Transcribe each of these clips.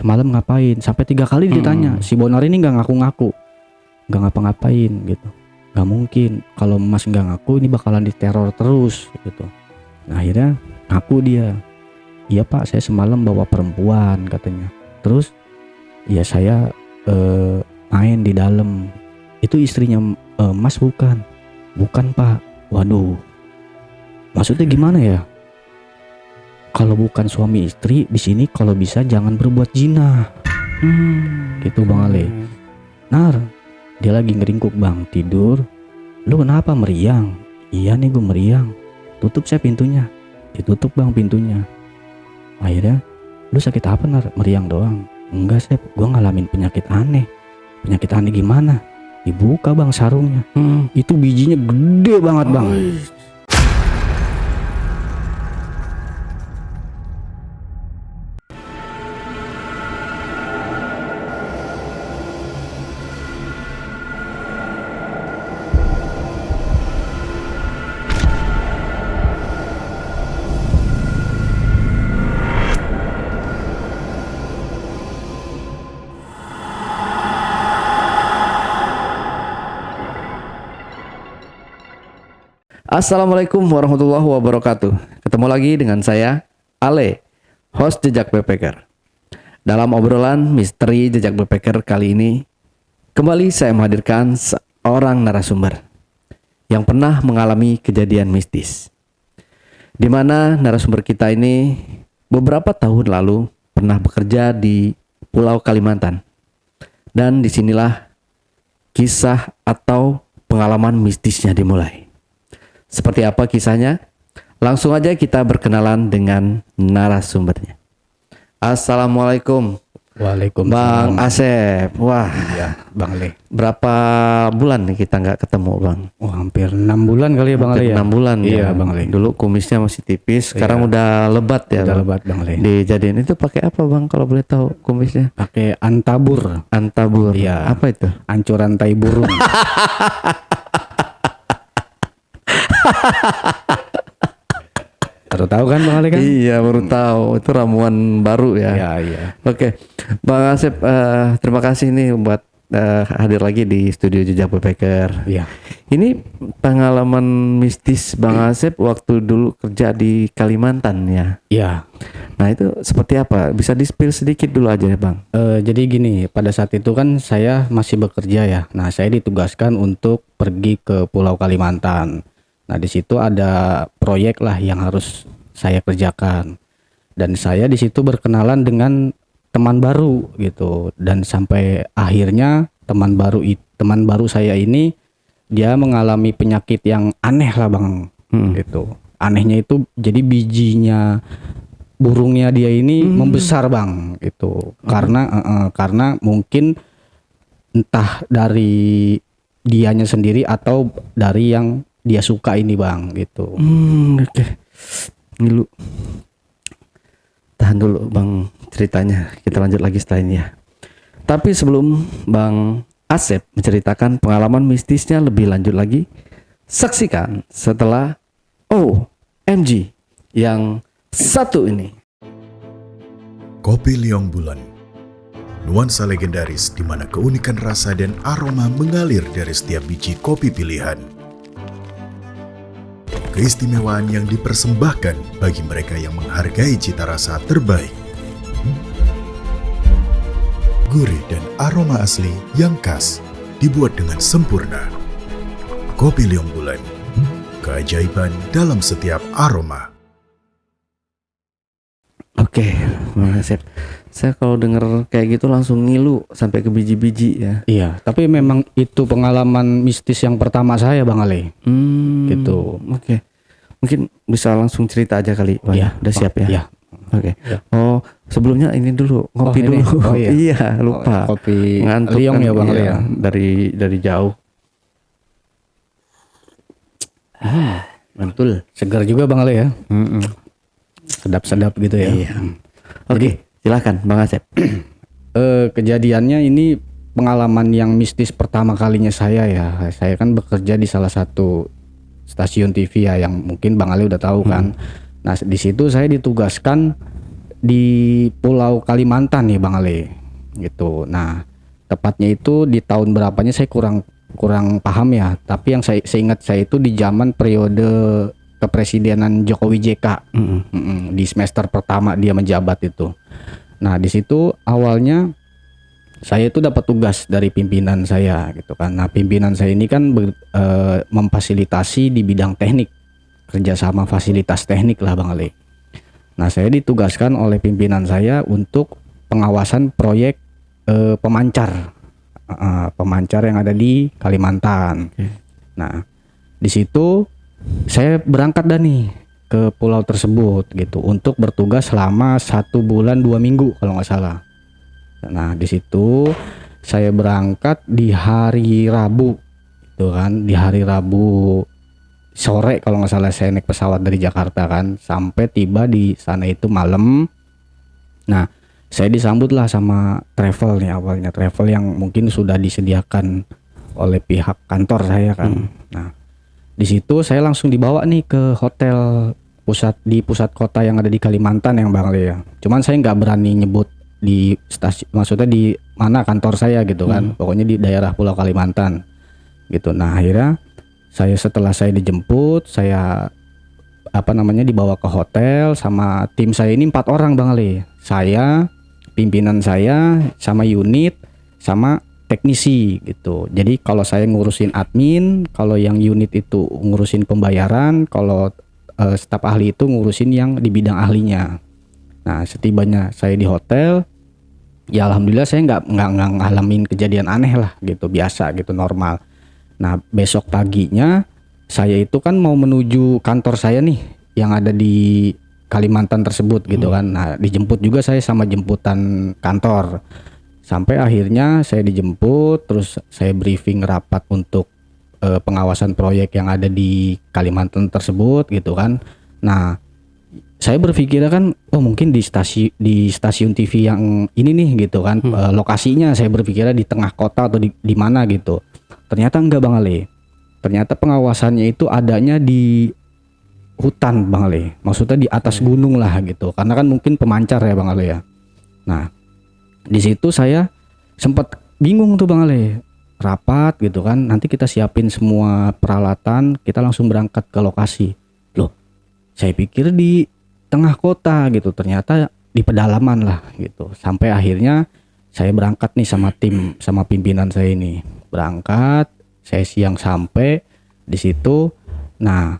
semalam ngapain? Sampai 3 kali ditanya. Si Bonar ini nggak ngaku-ngaku, nggak ngapa-ngapain gitu. Nggak mungkin, kalau Mas nggak ngaku ini bakalan diteror terus gitu. Nah akhirnya ngaku dia. Iya Pak, saya semalam bawa perempuan katanya. Terus ya saya main di dalam. Itu istrinya Mas bukan? Bukan Pak. Waduh, maksudnya gimana ya? Kalau bukan suami istri di sini kalau bisa jangan berbuat zina. Gitu Bang Ale. Nar, dia lagi ngeringkuk Bang, tidur. Lu kenapa meriang? Iya nih gue meriang. Tutup saya pintunya. Ditutup Bang pintunya. Akhirnya, lu sakit apa Nar? Meriang doang. Enggak Sep, gue ngalamin penyakit aneh. Penyakit aneh gimana? Dibuka Bang sarungnya. Itu bijinya gede banget Bang. Assalamualaikum warahmatullahi wabarakatuh. Ketemu lagi dengan saya, Ale, host Jejak Backpacker. Dalam obrolan misteri Jejak Backpacker kali ini, kembali saya menghadirkan seorang narasumber yang pernah mengalami kejadian mistis. Di mana narasumber kita ini beberapa tahun lalu pernah bekerja di Pulau Kalimantan. Dan disinilah kisah atau pengalaman mistisnya dimulai. Seperti apa kisahnya? Langsung aja kita berkenalan dengan narasumbernya. Assalamualaikum. Waalaikumsalam. Bang Asep. Wah, Ya Bang Ale. berapa bulan nih kita nggak ketemu Bang? Oh hampir 6 bulan kali ya Bang Ale ya. 6 bulan Iya ya. Bang Ale. Dulu kumisnya masih tipis, sekarang udah lebat ya. Udah Bang? lebat Bang Ale. Dijadiin itu pakai apa Bang kalau boleh tahu kumisnya? Pakai antabur. Antabur. Iya. Apa itu? Ancuran tai burung. Baru tahu kan Bang Ale kan? Iya, baru tahu. Itu ramuan baru ya. Iya. Oke, Bang Asep, terima kasih nih buat hadir lagi di studio Jejak Backpacker. Iya. Ini pengalaman mistis Bang Asep waktu dulu kerja di Kalimantan ya. Iya. Nah itu seperti apa? Bisa di-spill sedikit dulu aja ya Bang. Jadi gini, pada saat itu kan saya masih bekerja ya. Nah, saya ditugaskan untuk pergi ke Pulau Kalimantan. Nah, di situ ada proyek lah yang harus saya kerjakan. Dan saya di situ berkenalan dengan teman baru gitu. Dan sampai akhirnya teman baru saya ini dia mengalami penyakit yang aneh lah Bang. Gitu. Anehnya itu jadi bijinya burungnya dia ini membesar Bang gitu. Karena mungkin entah dari dianya sendiri atau dari yang dia suka ini Bang gitu. Oke. Dulu. Tahan dulu Bang ceritanya. Kita lanjut lagi setelah ini ya. Tapi sebelum Bang Asep menceritakan pengalaman mistisnya lebih lanjut lagi, saksikan setelah OMG yang satu ini. Kopi Liong Bulan, nuansa legendaris di mana keunikan rasa dan aroma mengalir dari setiap biji kopi pilihan. Keistimewaan yang dipersembahkan bagi mereka yang menghargai cita rasa terbaik. Gurih dan aroma asli yang khas dibuat dengan sempurna. Kopi Liong Bulan, keajaiban dalam setiap aroma. Oke, Bang Asep. Saya kalau denger kayak gitu langsung ngilu sampai ke biji-biji ya. Iya, tapi memang itu pengalaman mistis yang pertama saya Bang Ale. Gitu. Oke. Mungkin bisa langsung cerita aja kali, Bang. Iya, Udah siap ya? Iya. Oke. Iya. Oh, sebelumnya ini dulu, ngopi ini. dulu. Oh, iya. Iya, lupa. Kopi Ngantuk Liong kan, ya Bang Ale iya, ya. dari jauh. Mantul. Segar juga Bang Ale ya. Sedap-sedap gitu ya. Iya. Oke, silakan Bang Asep. Kejadiannya ini pengalaman yang mistis pertama kalinya saya ya. Saya kan bekerja di salah satu stasiun TV ya yang mungkin Bang Ali udah tahu kan. Nah, di situ saya ditugaskan di Pulau Kalimantan nih Bang Ale gitu. Nah tepatnya itu di tahun berapanya saya kurang paham ya, tapi yang saya seingat saya itu di zaman periode kepresidenan Jokowi JK. Di semester pertama dia menjabat itu. Nah di situ awalnya saya itu dapat tugas dari pimpinan saya gitu kan. Nah pimpinan saya ini kan memfasilitasi di bidang teknik, kerjasama fasilitas teknik lah Bang Ale. Nah saya ditugaskan oleh pimpinan saya untuk pengawasan proyek pemancar yang ada di Kalimantan. Nah di situ saya berangkat dah nih ke pulau tersebut gitu untuk bertugas selama 1 bulan 2 minggu kalau nggak salah. Nah di situ saya berangkat di hari Rabu, itu kan di hari Rabu sore kalau nggak salah saya naik pesawat dari Jakarta kan, sampai tiba di sana itu malam. Nah saya disambut lah sama travel nih, awalnya travel yang mungkin sudah disediakan oleh pihak kantor saya kan. Nah di situ saya langsung dibawa nih ke hotel pusat kota yang ada di Kalimantan yang Bang Le ya. Cuman saya nggak berani nyebut di stasiun, maksudnya di mana kantor saya gitu kan. Pokoknya di daerah Pulau Kalimantan gitu. Nah akhirnya setelah saya dijemput, saya dibawa ke hotel sama tim saya ini 4 orang Bang Le. Saya, pimpinan saya, sama unit, sama teknisi gitu. Jadi kalau saya ngurusin admin, kalau yang unit itu ngurusin pembayaran, kalau staf ahli itu ngurusin yang di bidang ahlinya. Nah setibanya saya di hotel, ya alhamdulillah saya nggak ngalamin kejadian aneh lah gitu, biasa gitu, normal. Nah besok paginya saya itu kan mau menuju kantor saya nih yang ada di Kalimantan tersebut gitu kan. Nah dijemput juga saya sama jemputan kantor. Sampai akhirnya saya dijemput, terus saya briefing rapat untuk pengawasan proyek yang ada di Kalimantan tersebut gitu kan. Nah saya berpikir kan, oh mungkin di stasiun TV yang ini nih gitu kan, lokasinya saya berpikirnya di tengah kota atau di mana gitu. Ternyata enggak Bang Ale. Ternyata pengawasannya itu adanya di hutan Bang Ale. Maksudnya di atas gunung lah gitu. Karena kan mungkin pemancar ya Bang Ale ya. Nah di situ saya sempat bingung tuh Bang Ale. Rapat gitu kan, nanti kita siapin semua peralatan, kita langsung berangkat ke lokasi. Loh, saya pikir di tengah kota gitu, ternyata di pedalaman lah gitu. Sampai akhirnya saya berangkat nih sama tim, sama pimpinan saya ini. Berangkat, saya siang sampai di situ. Nah,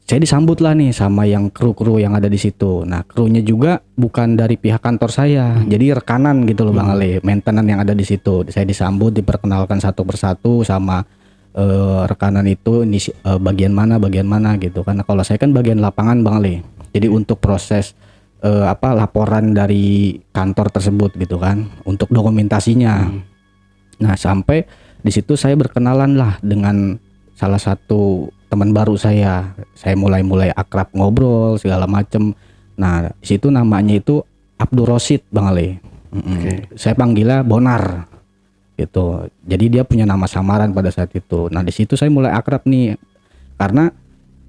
saya disambut lah nih sama yang kru yang ada di situ. Nah, krunya juga bukan dari pihak kantor saya, jadi rekanan gitu loh Bang Ale, maintenance yang ada di situ. Saya disambut, diperkenalkan satu persatu sama rekanan itu, ini bagian mana gitu. Karena kalau saya kan bagian lapangan Bang Ale. Jadi untuk proses laporan dari kantor tersebut gitu kan, untuk dokumentasinya. Nah, sampai di situ saya berkenalan lah dengan salah satu teman baru saya mulai akrab, ngobrol segala macem. Nah di situ namanya itu Abdul Rosid Bang Ale. Saya panggilnya Bonar gitu. Jadi dia punya nama samaran pada saat itu. Nah di situ saya mulai akrab nih, karena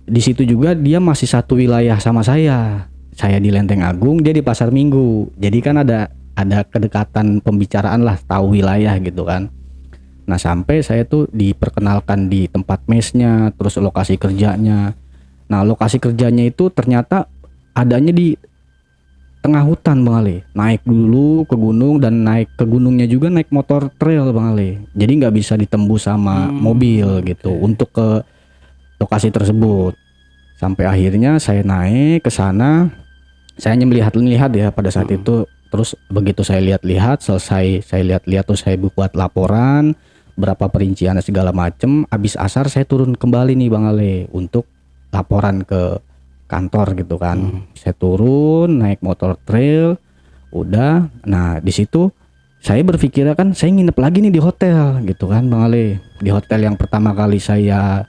di situ juga dia masih satu wilayah sama saya. Saya di Lenteng Agung, dia di Pasar Minggu. Jadi kan ada kedekatan pembicaraan lah, tahu wilayah gitu kan. Nah sampai saya tuh diperkenalkan di tempat mesnya, terus lokasi kerjanya. Nah lokasi kerjanya itu ternyata adanya di tengah hutan Bang Ale. Naik dulu ke gunung, dan naik ke gunungnya juga naik motor trail Bang Ale. Jadi nggak bisa ditembus sama mobil gitu untuk ke lokasi tersebut. Sampai akhirnya saya naik ke sana. Saya hanya melihat ya pada saat itu. Terus begitu saya lihat-lihat, selesai saya lihat-lihat, terus saya buat laporan berapa perincian segala macem. Habis asar saya turun kembali nih Bang Ale untuk laporan ke kantor gitu kan. Saya turun naik motor trail, udah. Nah di situ saya berpikir kan saya nginep lagi nih di hotel gitu kan Bang Ale. Di hotel yang pertama kali saya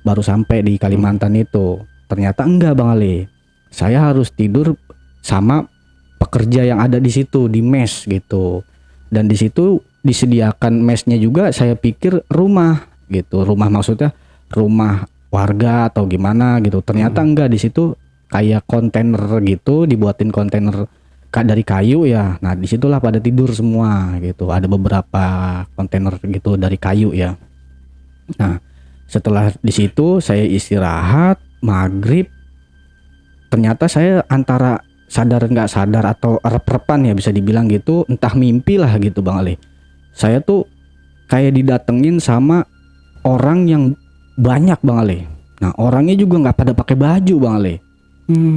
baru sampai di Kalimantan itu. Ternyata enggak Bang Ale. Saya harus tidur sama pekerja yang ada di situ, di mes gitu. Dan di situ disediakan mesnya juga, saya pikir rumah gitu. Rumah maksudnya rumah warga atau gimana gitu. Ternyata enggak, di situ kayak kontainer gitu, dibuatin kontainer dari kayu ya. Nah disitulah pada tidur semua gitu. Ada beberapa kontainer gitu dari kayu ya. Nah setelah di situ saya istirahat maghrib, ternyata saya antara sadar nggak sadar atau rep-repan ya bisa dibilang gitu, entah mimpi lah gitu Bang Ali. Saya tuh kayak didatengin sama orang yang banyak Bang Ali. Nah orangnya juga nggak pada pakai baju Bang Ali.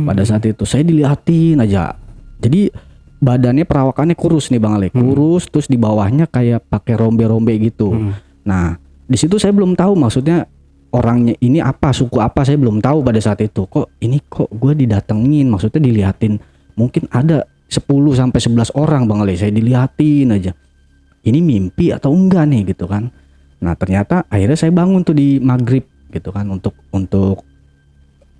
Pada saat itu saya diliatin aja. Jadi badannya perawakannya kurus nih Bang Ali, kurus terus di bawahnya kayak pakai rombe-rombe gitu. Nah di situ saya belum tahu maksudnya orangnya ini apa, suku apa, saya belum tahu pada saat itu. Kok gue didatengin, maksudnya diliatin. Mungkin ada 10 sampai 11 orang Bang Ali, saya diliatin aja. Ini mimpi atau enggak nih gitu kan. Nah ternyata akhirnya saya bangun tuh di maghrib gitu kan, untuk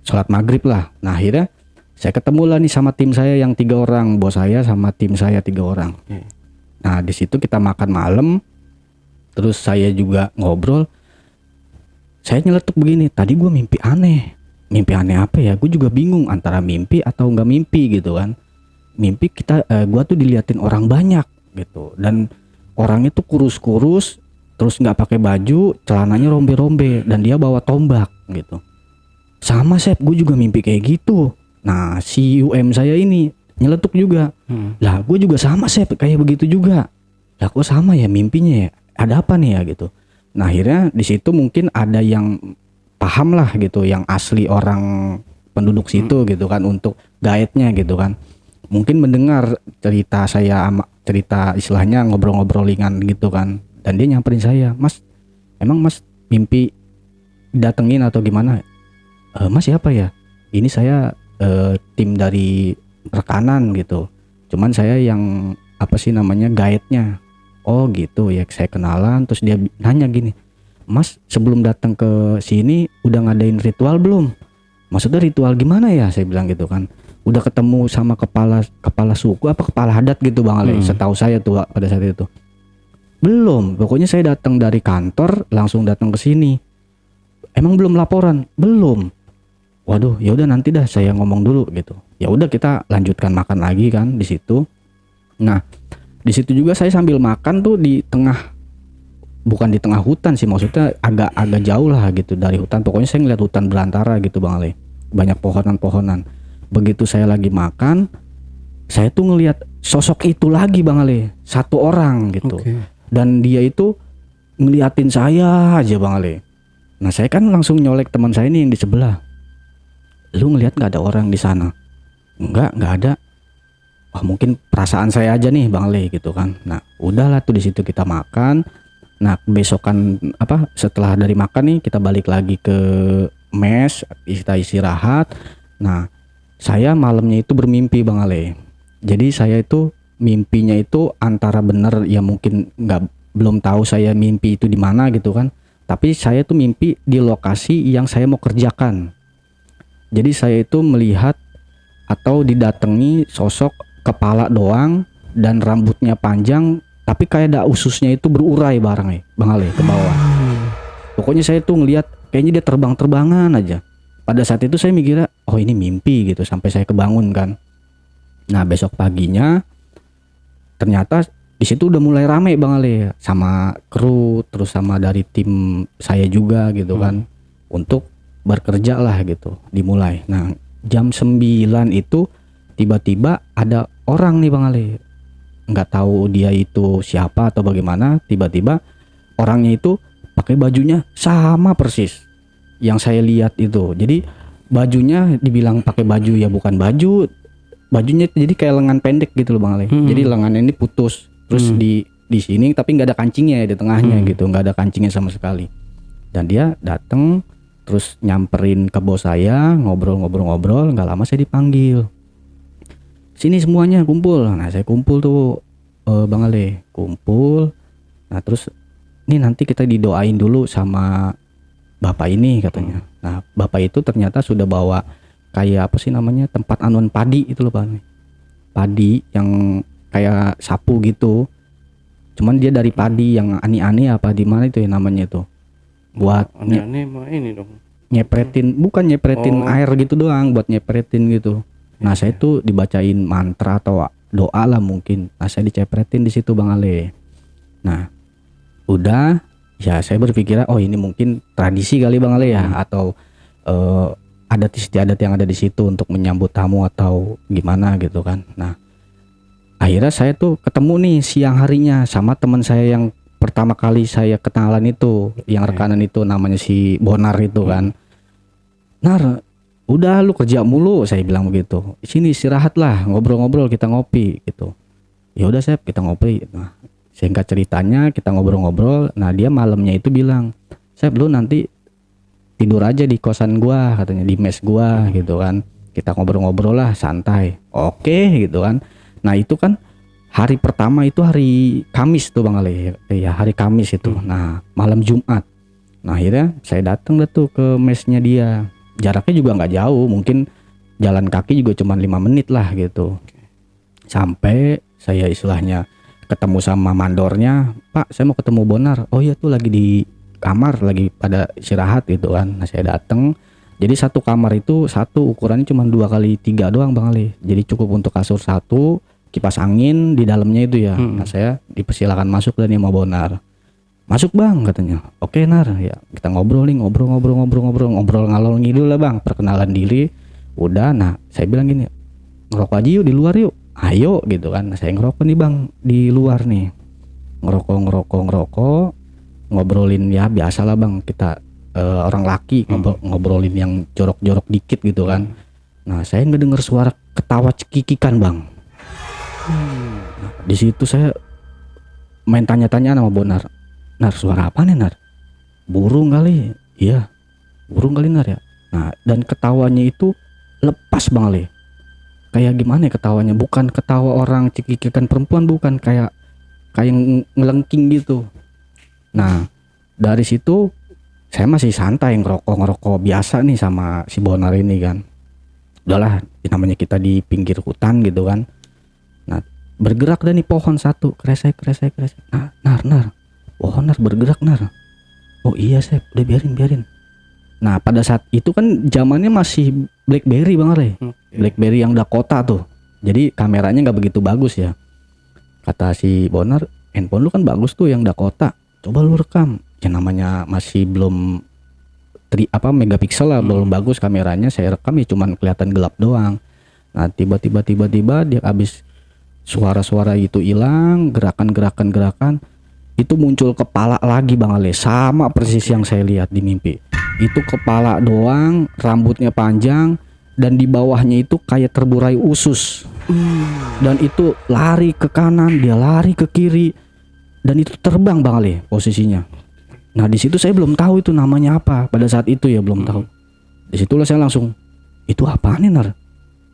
sholat maghrib lah. Nah akhirnya saya ketemu lah nih sama tim saya yang 3 orang, bos saya sama tim saya 3 orang. Nah di situ kita makan malam, terus saya juga ngobrol. Saya nyeletuk begini, tadi gue mimpi aneh. Mimpi aneh apa ya? Gue juga bingung antara mimpi atau enggak mimpi gitu kan. Mimpi gue tuh diliatin orang banyak gitu, dan orangnya tuh kurus-kurus, terus nggak pakai baju, celananya rombe-rombe, dan dia bawa tombak gitu. Sama Sep, gue juga mimpi kayak gitu. Nah si UM saya ini nyeletuk juga, lah gue juga sama Sep, kayak begitu juga. Lah kok sama ya mimpinya ya? Ada apa nih ya gitu. Nah akhirnya di situ mungkin ada yang paham lah gitu, yang asli orang penduduk situ gitu kan, untuk guide-nya gitu kan. Mungkin mendengar cerita saya, cerita istilahnya ngobrol-ngobrol ringan gitu kan. Dan dia nyamperin saya, Mas, emang Mas mimpi datengin atau gimana? Mas siapa ya? Ini saya tim dari rekanan gitu. Cuman saya yang apa sih namanya guide-nya. Oh gitu ya, saya kenalan. Terus dia nanya gini, Mas sebelum datang ke sini udah ngadain ritual belum? Maksudnya ritual gimana ya? Saya bilang gitu kan. Udah ketemu sama kepala suku apa kepala adat gitu Bang Ali. Setahu saya tuh pada saat itu. Belum, pokoknya saya datang dari kantor langsung datang ke sini. Emang belum laporan? Belum. Waduh, ya udah nanti dah saya ngomong dulu gitu. Ya udah kita lanjutkan makan lagi kan di situ. Nah, di situ juga saya sambil makan tuh di tengah, bukan di tengah hutan sih, maksudnya agak jauh lah gitu dari hutan. Pokoknya saya ngeliat hutan belantara gitu Bang Ali. Banyak pohonan-pohonan. Begitu saya lagi makan, saya tuh ngelihat sosok itu lagi Bang Ali, 1 orang gitu. Dan dia itu ngeliatin saya aja Bang Ali. Nah saya kan langsung nyolek teman saya ini yang di sebelah. Lu ngelihat nggak ada orang di sana? Nggak ada. Wah mungkin perasaan saya aja nih Bang Ali gitu kan. Nah udahlah tuh di situ kita makan. Nah besokan setelah dari makan nih kita balik lagi ke mes, kita istirahat. Nah saya malamnya itu bermimpi Bang Ali. Jadi saya itu mimpinya itu antara benar ya, mungkin belum tahu saya mimpi itu di mana gitu kan. Tapi saya tuh mimpi di lokasi yang saya mau kerjakan. Jadi saya itu melihat atau didatangi sosok kepala doang dan rambutnya panjang, tapi kayak ada ususnya itu berurai Bang Ali ke bawah. Pokoknya saya tuh ngelihat kayaknya dia terbang-terbangan aja. Pada saat itu saya mikirnya, oh ini mimpi gitu, sampai saya kebangun kan. Nah besok paginya ternyata di situ udah mulai rame Bang Ali, sama kru, terus sama dari tim saya juga gitu kan, untuk bekerja lah gitu, dimulai. Nah jam 9 itu tiba-tiba ada orang nih Bang Ali, nggak tahu dia itu siapa atau bagaimana, tiba-tiba orangnya itu pakai bajunya sama persis yang saya lihat itu. Jadi bajunya dibilang pakai baju ya bukan baju, bajunya jadi kayak lengan pendek gitu loh Bang Ali. Jadi lengannya ini putus, terus di sini tapi nggak ada kancingnya di tengahnya gitu, nggak ada kancingnya sama sekali. Dan dia datang terus nyamperin ke bos saya, ngobrol-ngobrol, nggak lama saya dipanggil. Sini semuanya kumpul. Nah saya kumpul tuh Bang Ali, kumpul. Nah terus ini nanti kita didoain dulu sama bapak ini katanya. Nah bapak itu ternyata sudah bawa kayak apa sih namanya, tempat anuan padi itu loh Bang. Padi yang kayak sapu gitu. Cuman dia dari padi yang ani-ani apa di mana itu ya namanya itu. Buat aneh-aneh mah ini dong. nyepretin, bukan nyepretin Oh. air gitu doang, buat nyepretin gitu. Nah saya tuh dibacain mantra atau doa lah mungkin. Nah saya dicepretin di situ Bang Ale. Nah udah, ya saya berpikir oh ini mungkin tradisi kali Bang Ale ya, atau adat istiadat yang ada di situ untuk menyambut tamu atau gimana gitu kan. Nah akhirnya saya tuh ketemu nih siang harinya sama teman saya yang pertama kali saya kenalan itu, yang rekanan itu, namanya si Bonar itu kan. Nar, udah lu kerja mulu, saya bilang begitu. Sini istirahat lah, ngobrol-ngobrol, kita ngopi gitu. Ya udah Sep, kita ngopi. Nah, singkat ceritanya kita ngobrol-ngobrol. Nah dia malamnya itu bilang, Sep lu nanti tidur aja di kosan gua, katanya di mes gua gitu kan. Kita ngobrol-ngobrol lah, santai. Oke gitu kan. Nah itu kan hari pertama itu hari Kamis tuh Bang Ale. Ya hari Kamis itu. Nah malam Jumat. Nah akhirnya saya datang dah tuh ke mesnya dia. Jaraknya juga nggak jauh, mungkin jalan kaki juga cuma 5 menit lah gitu. Sampai saya istilahnya ketemu sama mandornya, Pak saya mau ketemu Bonar. Oh iya tuh lagi di kamar, lagi pada istirahat gitu kan. Nah saya datang. Jadi satu kamar itu satu ukurannya cuma 2x3 doang Bang Ali. Jadi cukup untuk kasur satu, kipas angin di dalamnya itu ya. Nah saya dipersilakan masuk dan sama Bonar. Masuk Bang katanya. Oke Nar, ya kita ngobrol nih, ngobrol ngalor ngidul lah Bang, perkenalan diri. Udah, nah saya bilang gini, ngerokok aja yuk di luar yuk. Ayo gitu kan. Nah, saya ngerokok nih Bang di luar nih. Ngerokok, ngobrolin ya biasa lah Bang, kita orang laki ngobrolin yang jorok-jorok dikit gitu kan. Nah saya ngedenger suara ketawa cekikikan Bang. Nah, di situ saya main tanya-tanya sama Bonar. Nar suara apa nih Nar? Burung kali. Iya burung kali Nar ya. Nah dan ketawanya itu lepas Bang Ali. Kayak gimana ya ketawanya? Bukan ketawa orang cekikikan perempuan, bukan, kayak ngelengking gitu. Nah dari situ saya masih santai ngerokok biasa nih sama si Bonar ini kan. Udahlah namanya kita di pinggir hutan gitu kan. Nah bergerak dah nih pohon satu, kresek. Nah Nar pohon Nar bergerak Nar. Oh iya Sep, udah biarin. Nah pada saat itu kan zamannya masih BlackBerry Bang Ale. BlackBerry yang Dakota tuh. Jadi kameranya nggak begitu bagus ya. Kata si Bonar, handphone lu kan bagus tuh yang Dakota. Coba lu rekam. Ya namanya masih belum megapiksel lah, belum bagus kameranya. Saya rekam ya cuman kelihatan gelap doang. Nah tiba-tiba dia habis suara-suara itu hilang, gerakan itu muncul kepala lagi Bang Ale, sama persis yang saya lihat di mimpi. Itu kepala doang, rambutnya panjang, dan di bawahnya itu kayak terburai usus. Dan itu lari ke kanan, dia lari ke kiri, dan itu terbang Bang Ale posisinya. Nah di situ saya belum tahu itu namanya apa pada saat itu ya, belum tahu. Disitulah saya langsung, itu apaan nih Nar?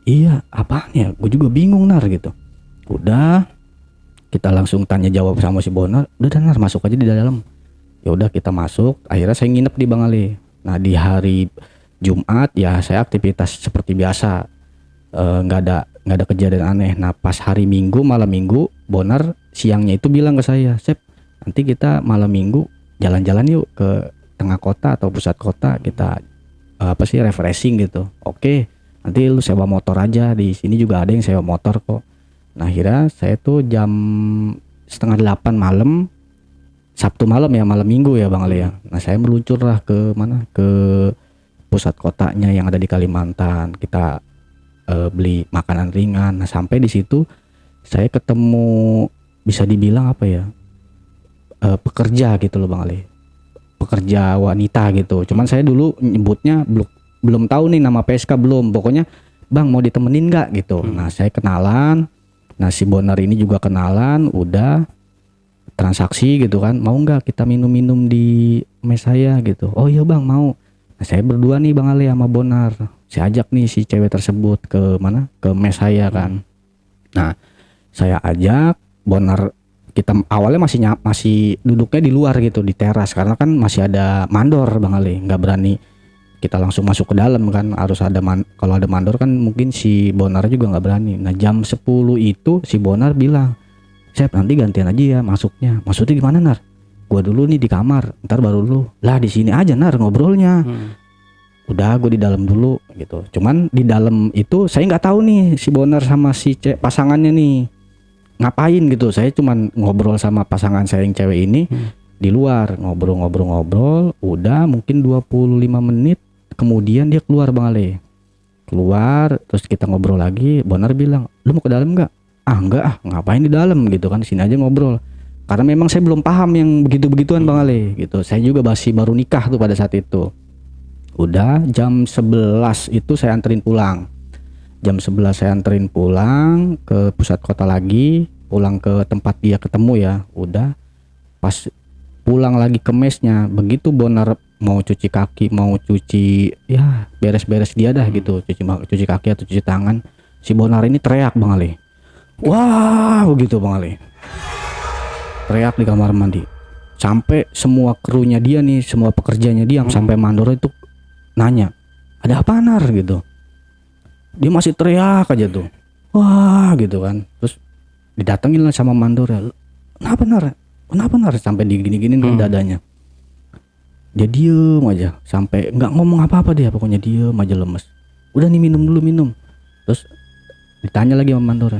Iya apaan ya? Gue juga bingung Nar gitu. Udah kita langsung tanya jawab sama si Bonar. Udah Nar masuk aja di dalam. Ya udah kita masuk. Akhirnya saya nginep di Bang Ali. Nah di hari Jumat ya saya aktivitas seperti biasa, nggak ada kejadian aneh. Nah pas hari Minggu, malam Minggu, Bonar siangnya itu bilang ke saya, Sep nanti kita malam Minggu jalan-jalan yuk ke tengah kota atau pusat kota, kita refreshing gitu. Oke, nanti lu sewa motor aja, di sini juga ada yang sewa motor kok. Nah akhirnya saya tuh jam 7:30 malam, Sabtu malam ya, malam Minggu ya Bang Ali ya. Nah saya meluncur lah ke mana, ke pusat kotanya yang ada di Kalimantan. Kita beli makanan ringan. Nah sampai di situ saya ketemu, bisa dibilang apa ya, pekerja gitu loh Bang Ali, pekerja wanita gitu. Cuman saya dulu nyebutnya belum tahu nih nama PSK belum. Pokoknya Bang mau ditemenin nggak gitu. Nah saya kenalan. Nah si Bonar ini juga kenalan, udah transaksi gitu kan, mau nggak kita minum-minum di mes saya gitu. Oh iya Bang mau. Nah saya berdua nih Bang Ali sama Bonar, saya ajak nih si cewek tersebut ke mana, ke mes saya kan. Nah saya ajak Bonar, kita awalnya masih duduknya di luar gitu, di teras, karena kan masih ada mandor Bang Ali, nggak berani kita langsung masuk ke dalam kan, harus ada kalau ada mandor kan mungkin si Bonar juga nggak berani. Nah jam 10 itu si Bonar bilang, Sep nanti gantian aja ya masuknya. Maksudnya gimana Nar? Gua dulu nih di kamar, ntar baru lu. Lah di sini aja Nar ngobrolnya. Udah gue di dalam dulu gitu. Cuman di dalam itu saya nggak tahu nih si Bonar sama si pasangannya nih ngapain gitu. Saya cuman ngobrol sama pasangan saya yang cewek ini di luar, ngobrol. Udah mungkin 25 menit kemudian dia keluar Bang Ale. Keluar terus kita ngobrol lagi. Bonar bilang, "Lu mau ke dalam nggak?" "Ah enggak ah, ngapain di dalam gitu kan, sini aja ngobrol." Karena memang saya belum paham yang begitu-begituan Bang Ale gitu. Saya juga masih baru nikah tuh pada saat itu. Udah jam 11 itu saya anterin pulang. Jam 11 saya anterin pulang ke pusat kota lagi, pulang ke tempat dia ketemu ya. Udah pas pulang lagi ke mesnya, begitu Bonar mau cuci kaki, mau cuci ya beres-beres dia dah gitu, cuci kaki atau cuci tangan, si Bonar ini teriak Bang Ali. Wah begitu Bang Ali, teriak di kamar mandi. Sampai semua krunya dia nih, semua pekerjanya dia sampai mandor itu nanya, "Ada apa Nar?" gitu. Dia masih teriak aja tuh. Wah gitu kan. Terus didatengin lah sama mandor ya. "Kenapa Nar? Kenapa Nar?" Sampai digini-giniin kan dadanya. Dia diem aja sampai nggak ngomong apa-apa dia, pokoknya diem aja lemes. "Udah nih minum dulu minum." Terus ditanya lagi sama mandor,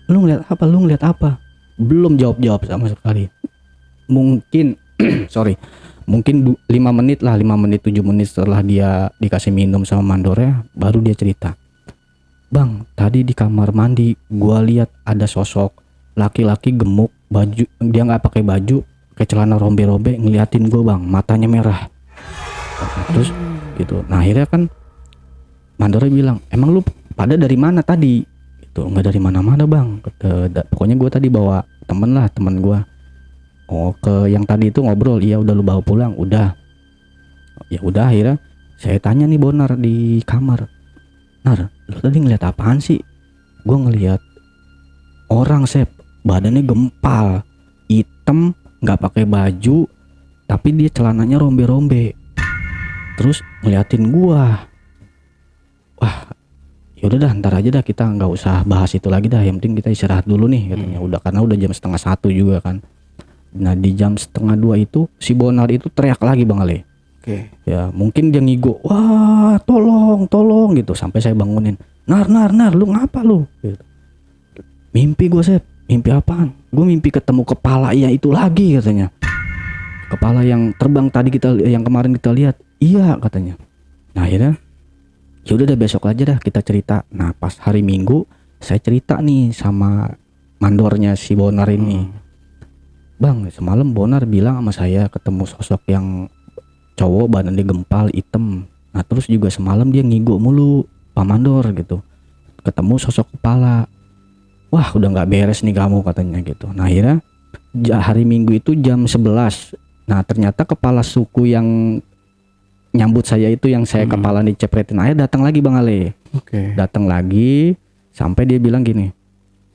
"Lu ngeliat apa? Lu ngeliat apa?" Belum jawab-jawab sama sekali. Mungkin mungkin 5 menit lah, 5 menit 7 menit setelah dia dikasih minum sama mandornya, baru dia cerita, "Bang, tadi di kamar mandi gua lihat ada sosok laki-laki gemuk, baju dia nggak pakai baju, kayak celana rombe-rombe, ngeliatin gua Bang, matanya merah." Terus gitu. Nah akhirnya kan mandornya bilang, "Emang lu pada dari mana tadi?" Gitu. "Nggak dari mana-mana Bang, pokoknya gua tadi bawa temen gua." "Oh, ke yang tadi itu ngobrol." "Iya, udah lu bawa pulang?" "Udah." Ya udah akhirnya saya tanya nih Bonar di kamar, "Nar, lu tadi ngeliat apaan sih?" "Gua ngeliat orang Sep, badannya gempal, hitam, nggak pakai baju, tapi dia celananya rombe-rombe, terus ngeliatin gua." "Wah, yaudah dah, ntar aja dah, kita nggak usah bahas itu lagi dah, yang penting kita istirahat dulu nih," katanya. Udah, karena udah jam 1:30 juga kan. Nah di jam 1:30 itu si Bonar itu teriak lagi Bang Ale. Oke. Ya mungkin dia ngigo, "Wah tolong gitu." Sampai saya bangunin, Nar, "Lu ngapa lu?" Gitu. "Mimpi gue Sep." "Mimpi apaan?" "Gue mimpi ketemu kepala ya itu lagi," katanya. "Kepala yang terbang tadi yang kemarin kita lihat." "Iya," katanya. Nah akhirnya ya udah dah, besok aja dah kita cerita. Nah pas hari Minggu saya cerita nih sama mandornya si Bonar ini, "Bang, semalam Bonar bilang sama saya ketemu sosok yang cowok badannya gempal hitam. Nah terus juga semalam dia ngigo mulu Pak Mandor gitu, ketemu sosok kepala. Wah udah nggak beres nih kamu," katanya gitu. Nah akhirnya hari Minggu itu jam 11. Nah ternyata kepala suku yang nyambut saya itu, yang saya kepala dicepretin air, datang lagi Bang Ale. Oke. Datang lagi sampai dia bilang gini,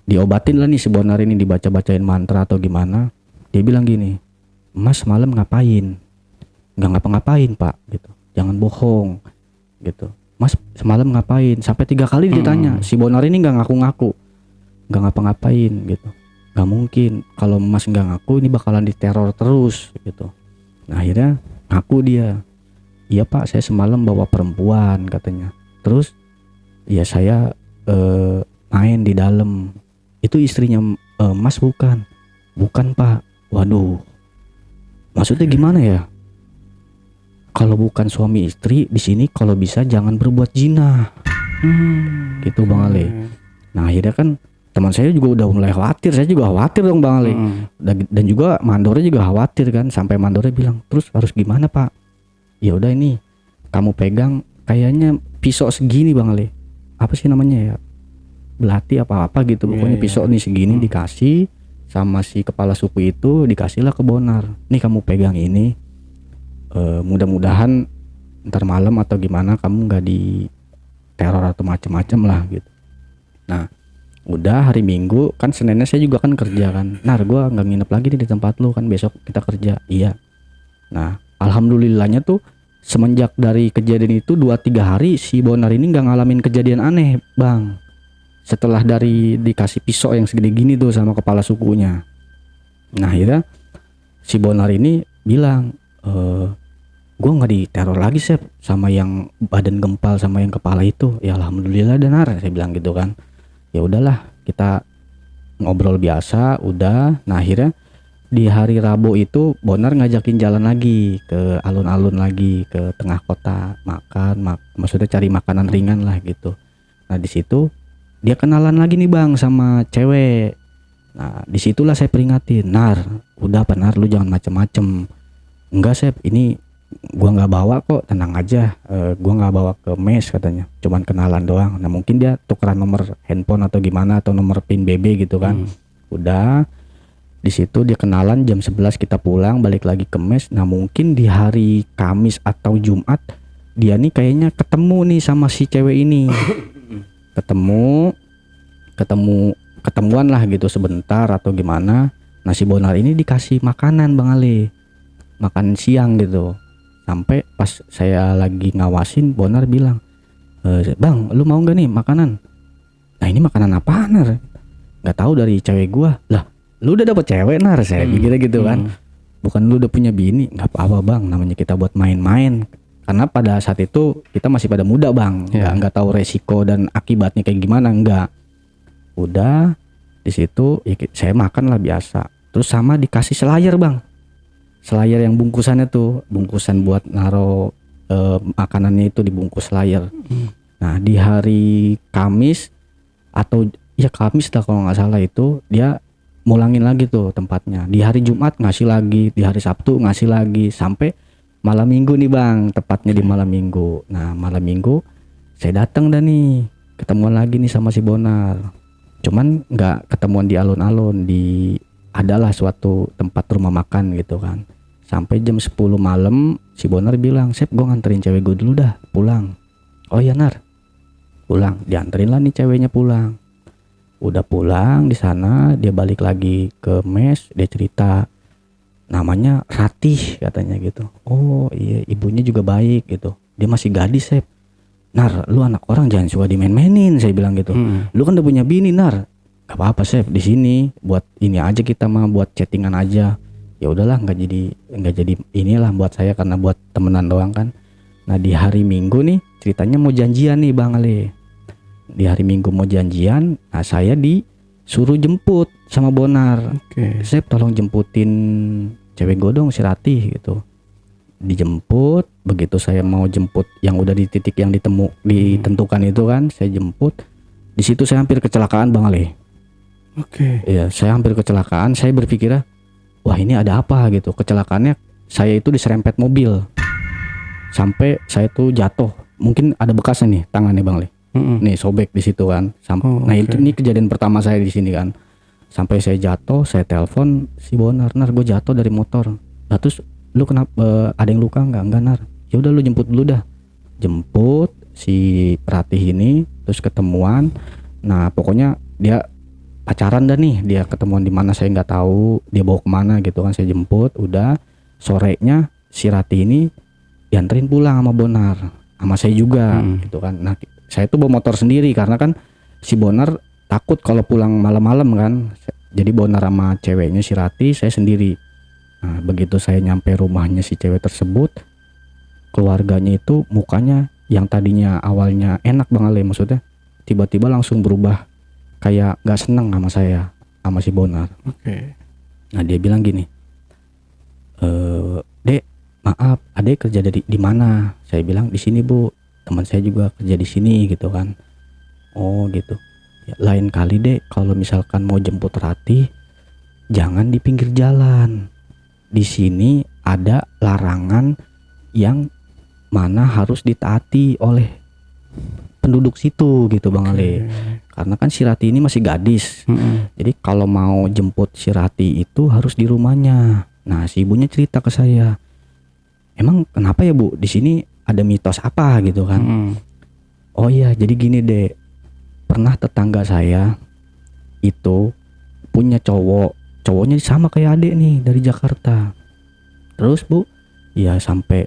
diobatin lah nih si Bonar ini, dibaca-bacain mantra atau gimana. Dia bilang gini, "Mas semalam ngapain?" "Nggak ngapa-ngapain Pak," gitu. "Jangan bohong," gitu. "Mas semalam ngapain?" Sampai 3 kali ditanya. Si Bonar ini nggak ngaku-ngaku, nggak ngapa-ngapain gitu. Nggak mungkin, kalau Mas nggak ngaku ini bakalan diteror terus gitu. Nah akhirnya ngaku dia, "Iya Pak, saya semalam bawa perempuan," katanya. "Terus ya saya main di dalam." "Itu istrinya Mas bukan?" "Bukan Pak." Waduh, maksudnya gimana ya? Kalau bukan suami istri di sini kalau bisa jangan berbuat zina. Gitu Bang Ale. Nah akhirnya kan teman saya juga udah mulai khawatir, saya juga khawatir dong Bang Ale. Dan juga mandornya juga khawatir kan, sampai mandornya bilang, "Terus harus gimana Pak?" "Ya udah ini kamu pegang kayaknya pisau segini Bang Ale. Apa sih namanya ya? Belati apa-apa gitu, pokoknya pisau nih segini dikasih sama si kepala suku itu, dikasihlah ke Bonar. Nih kamu pegang ini, mudah-mudahan ntar malam atau gimana kamu nggak di teror atau macem-macem lah gitu." Nah udah hari Minggu kan, Seninnya saya juga kan kerja kan. "Nar, gua nggak nginep lagi nih di tempat lu kan, besok kita kerja." "Iya." Nah alhamdulillahnya tuh semenjak dari kejadian itu 2-3 hari si Bonar ini nggak ngalamin kejadian aneh Bang. Setelah dari dikasih pisau yang segede gini tuh sama kepala sukunya. Nah akhirnya si Bonar ini bilang, Gue nggak diteror lagi Sep sama yang badan gempal sama yang kepala itu. Ya alhamdulillah Danar, saya bilang gitu kan. Ya udahlah, kita ngobrol biasa udah. Nah akhirnya di hari Rabu itu Bonar ngajakin jalan lagi ke alun-alun lagi ke tengah kota, maksudnya cari makanan ringan lah gitu. Nah di situ dia kenalan lagi nih Bang sama cewek. Nah disitulah saya peringatin, Nar udah apa Nar, lu jangan macem-macem. Enggak Sep, ini gua nggak bawa kok, tenang aja. Gua nggak bawa ke mes katanya, cuman kenalan doang. Nah mungkin dia tukeran nomor handphone atau gimana, atau nomor pin BB gitu kan. Udah di situ dia kenalan, jam 11 kita pulang balik lagi ke mes. Nah mungkin di hari Kamis atau Jumat dia nih kayaknya ketemu nih sama si cewek ini. Ketemuan lah gitu sebentar atau gimana. Nah si Bonar ini dikasih makanan Bang Ale, makan siang gitu. Sampai pas saya lagi ngawasin, Bonar bilang, Bang lu mau gak nih makanan? Nah ini makanan apa Nar? Gak tahu, dari cewek gua. Lah lu udah dapet cewek Nar, saya pikirnya gitu kan. Bukan lu udah punya bini? Gak apa-apa Bang, namanya kita buat main-main. Karena pada saat itu kita masih pada muda Bang, nggak tahu resiko dan akibatnya kayak gimana, enggak. Udah di situ ya, saya makan lah biasa. Terus sama dikasih selayar Bang, selayar yang bungkusannya tuh, bungkusan buat naro makanannya itu dibungkus selayar. Nah di hari Kamis atau ya Kamis lah kalau nggak salah itu dia mulangin lagi tuh tempatnya. Di hari Jumat ngasih lagi, di hari Sabtu ngasih lagi, sampai malam Minggu nih Bang, tepatnya di malam Minggu. Nah malam Minggu saya datang dah nih, ketemuan lagi nih sama si Bonar. Cuman nggak ketemuan di alun-alun, di adalah suatu tempat rumah makan gitu kan. Sampai jam 10 malam si Bonar bilang, Sep gue nganterin cewek gue dulu dah pulang. Oh iya Nar, pulang. Dianterin lah nih ceweknya pulang. Udah pulang di sana dia balik lagi ke mes, dia cerita namanya Ratih katanya gitu. Oh iya ibunya juga baik gitu, dia masih gadis Sep. Nar lu anak orang jangan suka dimain-mainin, saya bilang gitu. Lu kan udah punya bini Nar. Gak apa-apa Sep, di sini buat ini aja kita mah, buat chattingan aja. Ya udahlah, nggak jadi inilah buat saya, karena buat temenan doang kan. Nah di hari Minggu nih ceritanya mau janjian nih Bang Ale. Di hari Minggu mau janjian, nah saya disuruh jemput sama Bonar. Sep tolong jemputin cewek gue dong si Ratih gitu. Dijemput, begitu saya mau jemput yang udah di titik yang ditentukan itu kan, saya jemput. Di situ saya hampir kecelakaan Bang Ale. Iya, saya hampir kecelakaan. Saya berpikir, wah ini ada apa gitu. Kecelakaannya saya itu diserempet mobil, sampai saya tuh jatuh. Mungkin ada bekasnya nih tangannya Bang Ale. Nih sobek di situ kan. Nah itu ini kejadian pertama saya di sini kan. Sampai saya jatuh, saya telepon si Bonar, Nar gue jatuh dari motor. Nah terus lu kenapa, ada yang luka nggak? Enggak Nar. Ya udah lu jemput dulu dah. Jemput si Ratih ini, terus ketemuan. Nah pokoknya dia pacaran dah nih, dia ketemuan di mana saya nggak tahu, dia bawa kemana gitu kan. Saya jemput, udah sorenya si Ratih ini dianterin pulang sama Bonar, sama saya juga gitu kan. Nah saya tuh bawa motor sendiri karena kan si Bonar takut kalau pulang malam-malam kan. Jadi Bonar sama ceweknya si Ratih, saya sendiri. Nah begitu saya nyampe rumahnya si cewek tersebut, keluarganya itu mukanya yang tadinya awalnya enak Bang Ale, maksudnya tiba-tiba langsung berubah, kayak gak seneng sama saya, sama si Bonar. Nah dia bilang gini, Dek maaf adek kerja di mana? Saya bilang di sini Bu, teman saya juga kerja di sini gitu kan. Oh gitu. Ya, lain kali Dek kalau misalkan mau jemput Ratih jangan di pinggir jalan. Di sini ada larangan yang mana harus ditaati oleh penduduk situ gitu Bang Ale. Karena kan si Ratih ini masih gadis. Jadi kalau mau jemput si Ratih itu harus di rumahnya. Nah si ibunya cerita ke saya, emang kenapa ya Bu, di sini ada mitos apa gitu kan. Oh iya jadi gini Dek, pernah tetangga saya itu punya cowoknya sama kayak adek nih dari Jakarta. Terus Bu, ya sampai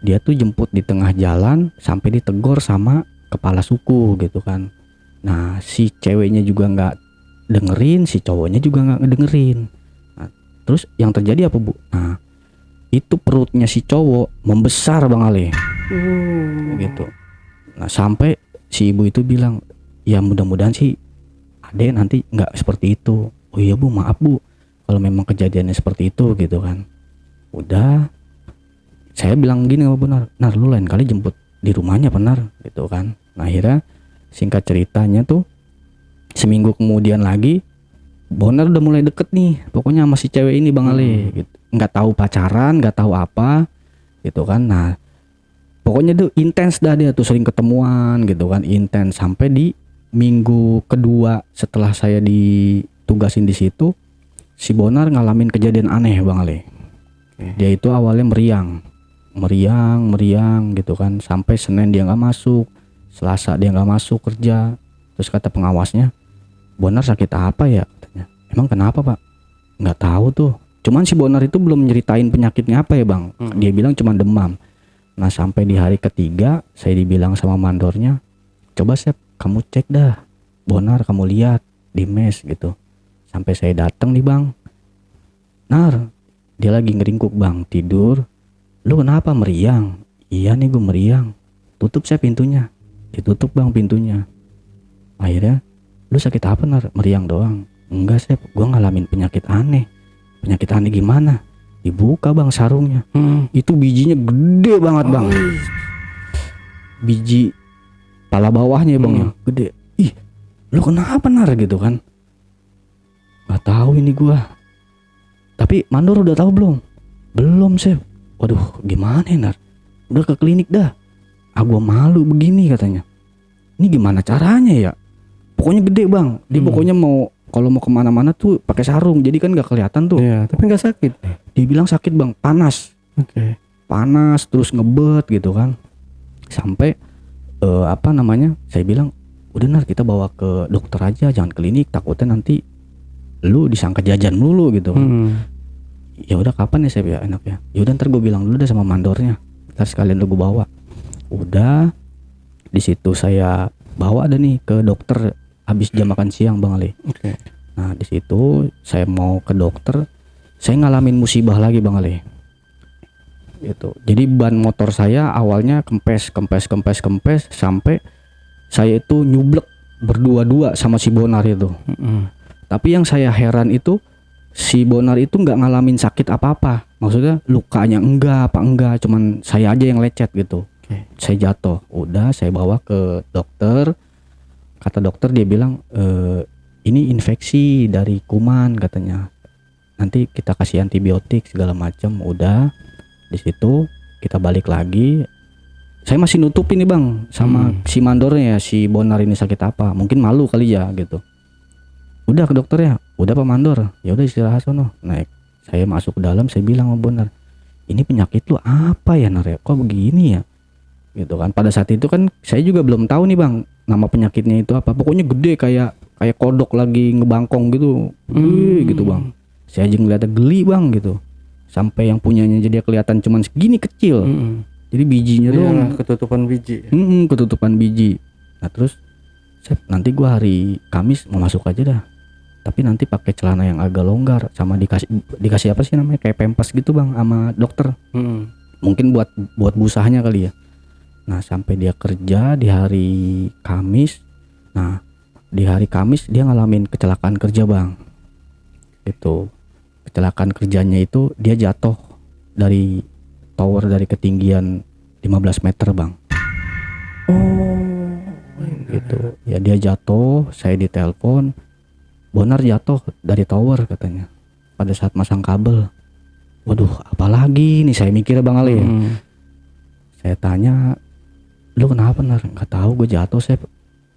dia tuh jemput di tengah jalan, sampai ditegur sama kepala suku gitu kan. Nah si ceweknya juga nggak dengerin, si cowoknya juga nggak ngedengerin. Nah, terus yang terjadi apa Bu? Nah itu perutnya si cowok membesar Bang Ale gitu. Nah sampai si ibu itu bilang, ya mudah-mudahan sih adek nanti nggak seperti itu. Oh iya Bu, maaf Bu kalau memang kejadiannya seperti itu gitu kan. Udah, saya bilang gini sama Bonar, Nar lu lain kali jemput di rumahnya Benar gitu kan. Nah akhirnya singkat ceritanya tuh seminggu kemudian lagi Bonar udah mulai deket nih pokoknya sama si cewek ini Bang Ale gitu. Nggak tahu pacaran, nggak tahu apa gitu kan. Nah pokoknya tuh intens dah, dia tuh sering ketemuan gitu kan, intens sampai di minggu kedua setelah saya ditugasin di situ, si Bonar ngalamin kejadian aneh Bang Ale. Dia itu awalnya meriang gitu kan, sampai Senin dia nggak masuk, Selasa dia nggak masuk kerja. Terus kata pengawasnya, Bonar sakit apa ya katanya. Emang kenapa Pak? Nggak tahu tuh. Cuman si Bonar itu belum nyeritain penyakitnya apa ya Bang. Dia bilang cuma demam. Nah sampai di hari ketiga saya dibilang sama mandornya, coba Sep kamu cek dah Bonar, kamu lihat di mes gitu. Sampai saya datang nih Bang, Nar dia lagi ngeringkuk Bang, tidur. Lu kenapa meriang? Iya nih gue meriang. Tutup saya pintunya. Ditutup Bang pintunya. Akhirnya, lu sakit apa Nar? Meriang doang. Enggak Sep, gue ngalamin penyakit aneh. Penyakit aneh gimana? Dibuka Bang sarungnya. Itu bijinya gede banget Bang. Biji pala bawahnya Bang ya, gede. Ih, lu kenapa Nar gitu kan? Gak tahu ini gua. Tapi mandor udah tahu belum? Belum Sep. Waduh, gimana ya Nar? Udah ke klinik dah. Ah gua malu begini katanya. Ini gimana caranya ya? Pokoknya gede Bang. Dia pokoknya mau kalau mau kemana-mana tuh pakai sarung. Jadi kan gak kelihatan tuh. Iya, tapi nggak sakit. Dia bilang sakit Bang, panas. Oke. Panas terus ngebet gitu kan. Sampai saya bilang udah Nar kita bawa ke dokter aja, jangan klinik, takutnya nanti lu disangka jajan mulu gitu kan. Ya udah kapan ya saya ya enak ya. Ya udah ntar gue bilang dulu deh sama mandornya, ntar sekalian lu gue bawa. Udah di situ saya bawa ada nih ke dokter habis jam makan siang Bang Ali. Oke. Nah di situ saya mau ke dokter, saya ngalamin musibah lagi Bang Ali. Gitu. Jadi ban motor saya awalnya kempes sampai saya itu nyublek berdua-dua sama si Bonar itu. Tapi yang saya heran itu si Bonar itu nggak ngalamin sakit apa-apa. Maksudnya lukanya enggak, cuman saya aja yang lecet gitu. Saya jatuh. Udah saya bawa ke dokter. Kata dokter dia bilang ini infeksi dari kuman katanya. Nanti kita kasih antibiotik segala macam. Udah di situ kita balik lagi. Saya masih nutupin nih Bang sama si mandornya ya, si Bonar ini sakit apa. Mungkin malu kali ya gitu. Udah ke dokter ya. Udah Pak Mandor. Ya udah istirahat sono. Naik. Saya masuk ke dalam, saya bilang sama Bonar, "Ini penyakit lu apa ya Nar? Kok begini ya?" Gitu kan. Pada saat itu kan saya juga belum tahu nih Bang nama penyakitnya itu apa. Pokoknya gede kayak kodok lagi ngebangkong gitu. Gitu Bang. Saya aja ngeliatnya geli Bang gitu. Sampai yang punyanya jadi kelihatan cuman segini kecil. Jadi bijinya doang ketutupan biji. Ketutupan biji. Nah terus nanti gua hari Kamis mau masuk aja dah. Tapi nanti pakai celana yang agak longgar sama dikasih apa sih namanya kayak pempes gitu Bang sama dokter. Mungkin buat busahnya kali ya. Nah sampai dia kerja di hari Kamis. Nah di hari Kamis dia ngalamin kecelakaan kerja Bang. Itu kecelakaan kerjanya itu dia jatuh dari tower dari ketinggian 15 meter Bang. Gitu. Ya dia jatuh, saya ditelepon, Bonar jatuh dari tower katanya. Pada saat masang kabel. Waduh, apalagi nih saya mikir Bang Ali. Saya tanya, "Lu kenapa Nar?" "Enggak tahu, gue jatuh, Sep."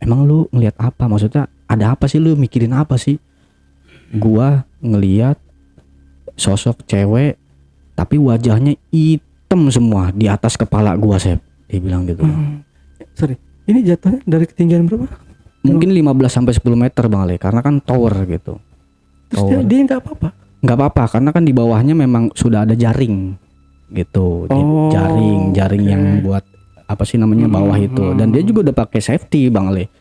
"Emang lu ngelihat apa? Maksudnya ada apa sih, lu mikirin apa sih?" Gua ngelihat sosok cewek tapi wajahnya hitam semua di atas kepala gua Sep. Dia bilang gitu. Sorry, ini jatuhnya dari ketinggian berapa? Mungkin 15 sampai 10 meter Bang Ale, karena kan tower gitu. Terus dia nggak apa-apa? Nggak apa-apa karena kan di bawahnya memang sudah ada jaring gitu. Jaring yang buat apa sih namanya bawah itu. Dan dia juga udah pakai safety Bang Ale.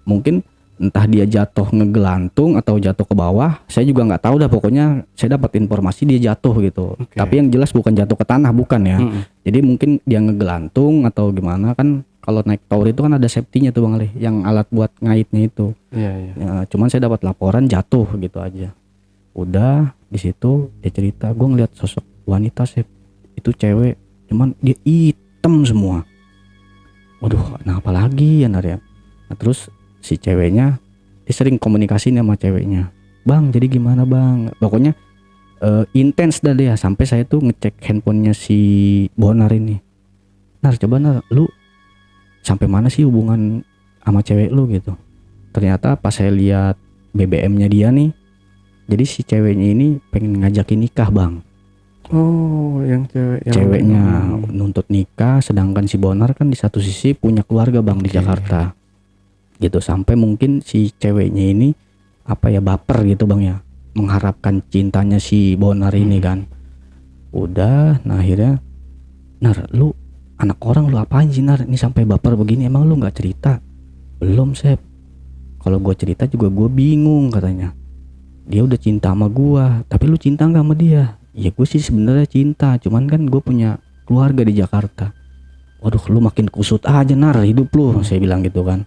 Mungkin entah dia jatuh ngegelantung atau jatuh ke bawah, saya juga nggak tahu dah. Pokoknya saya dapat informasi dia jatuh gitu. Tapi yang jelas bukan jatuh ke tanah, bukan ya. Jadi mungkin dia ngegelantung atau gimana kan. Kalau naik tower itu kan ada safety-nya tuh Bang Ali, yang alat buat ngaitnya itu. Ya, cuman saya dapat laporan jatuh gitu aja. Udah di situ dia cerita, gue ngeliat sosok wanita Sep, itu cewek, cuman dia hitam semua. Waduh, kenapa lagi ya Nar ya? Nah, terus si ceweknya, dia sering komunikasi sama ceweknya. Bang, jadi gimana Bang? Pokoknya intens dah dia, sampai saya tuh ngecek handphonenya si Bonar ini. Nar, coba Nar, lu sampai mana sih hubungan sama cewek lu gitu. Ternyata pas saya lihat BBM-nya dia nih, jadi si ceweknya ini pengen ngajakin nikah Bang. Oh, yang Ceweknya nuntut nikah, sedangkan si Bonar kan di satu sisi punya keluarga Bang di Jakarta. Gitu, sampai mungkin si ceweknya ini apa ya, baper gitu Bang ya, mengharapkan cintanya si Bonar ini kan. Udah, nah akhirnya, Nar, lu anak orang lu apain sih Nar, ini sampai baper begini, emang lu nggak cerita? Belum Sep, kalau gue cerita juga gue bingung katanya. Dia udah cinta sama gue, tapi lu cinta nggak sama dia? Ya gue sih sebenarnya cinta, cuman kan gue punya keluarga di Jakarta. Waduh, lu makin kusut aja Nar hidup lu, saya bilang gitu kan.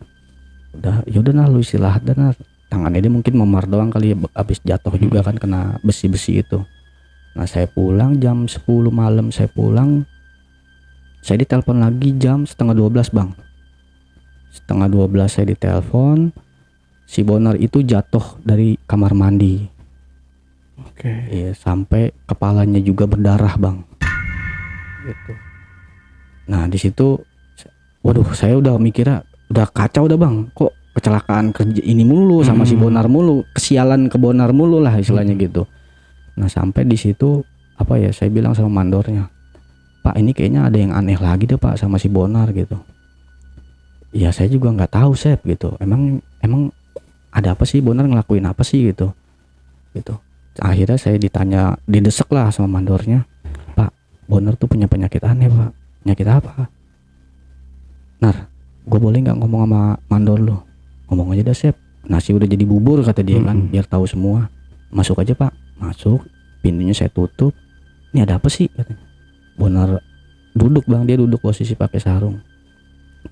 Udah, yaudah Nar, lu istirahat dah Nar. Tangannya dia mungkin memar doang kali ya, abis jatuh juga kan kena besi-besi itu. Nah saya pulang jam 10 malam, saya pulang. Saya ditelepon lagi jam setengah 12 Bang. Setengah 12 saya ditelepon, si Bonar itu jatuh dari kamar mandi. Iya, sampai kepalanya juga berdarah Bang. Gitu. Nah di situ, waduh, saya udah mikirnya udah kacau dah Bang. Kok kecelakaan kerja ini mulu sama si Bonar mulu, kesialan ke Bonar mulu lah istilahnya gitu. Nah sampai di situ apa ya, saya bilang sama mandornya, Pak, ini kayaknya ada yang aneh lagi deh Pak sama si Bonar gitu. Ya saya juga nggak tahu Sep gitu. Emang ada apa sih, Bonar ngelakuin apa sih gitu. Akhirnya saya ditanya, didesek lah sama mandornya, Pak, Bonar tuh punya penyakit aneh Pak. Penyakit apa? Nar, gue boleh nggak ngomong sama mandor lu? Ngomong aja dah Sep. Nasi udah jadi bubur kata dia kan, biar tahu semua. Masuk aja Pak. Masuk, pintunya saya tutup. Ini ada apa sih katanya. Bonar duduk Bang, dia duduk posisi pakai sarung.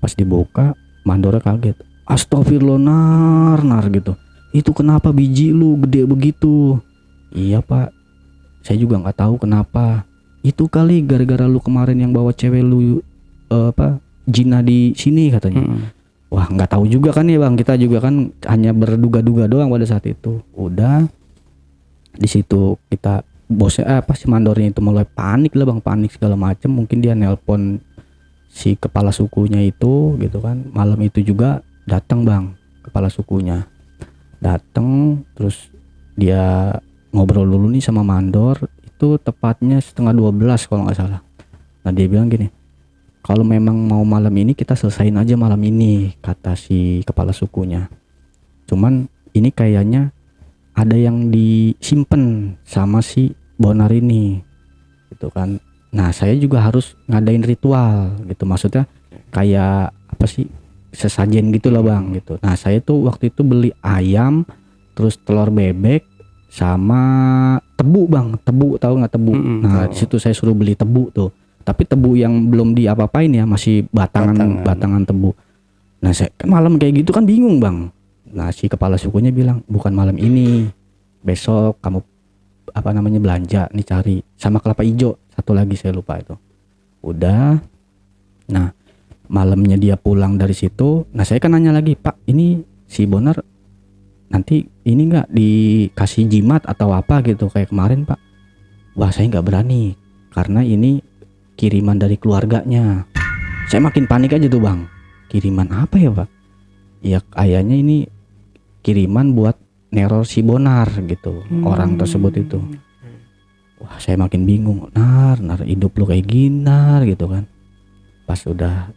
Pas dibuka, mandornya kaget. Astagfirullah Nar gitu. Itu kenapa biji lu gede begitu? Iya Pak, saya juga nggak tahu kenapa. Itu kali gara-gara lu kemarin yang bawa cewek lu Jina di sini katanya. Wah nggak tahu juga kan ya Bang, kita juga kan hanya berduga-duga doang pada saat itu. Udah di situ kita bosnya si mandornya itu mulai panik lah Bang, panik segala macem. Mungkin dia nelpon si kepala sukunya itu gitu kan. Malam itu juga datang Bang, kepala sukunya datang, terus dia ngobrol dulu nih sama mandor. Itu tepatnya setengah 12 kalau nggak salah. Nah dia bilang gini, kalau memang mau malam ini kita selesain aja malam ini, kata si kepala sukunya. Cuman ini kayaknya ada yang disimpan sama si Bonar ini gitu kan. Nah saya juga harus ngadain ritual gitu, maksudnya kayak apa sih, sesajen gitu loh Bang gitu. Nah saya tuh waktu itu beli ayam, terus telur bebek sama tebu Bang, tebu, tahu nggak tebu? Nah di situ saya suruh beli tebu tuh, tapi tebu yang belum diapa-apain ya, masih batangan tebu. Nah saya kan malam kayak gitu kan bingung Bang. Nah si kepala sukunya bilang, bukan malam ini, besok kamu belanja nih, cari sama kelapa hijau satu lagi saya lupa itu. Udah, nah malamnya dia pulang dari situ. Nah saya kan nanya lagi, Pak, ini si Bonar nanti ini nggak dikasih jimat atau apa gitu kayak kemarin Pak? Wah saya nggak berani karena ini kiriman dari keluarganya. Saya makin panik aja tuh Bang. Kiriman apa ya Pak? Ya kayaknya ini kiriman buat neror si Bonar gitu, orang tersebut itu. Wah saya makin bingung. Nar hidup lu kayak gini Nar gitu kan. Pas udah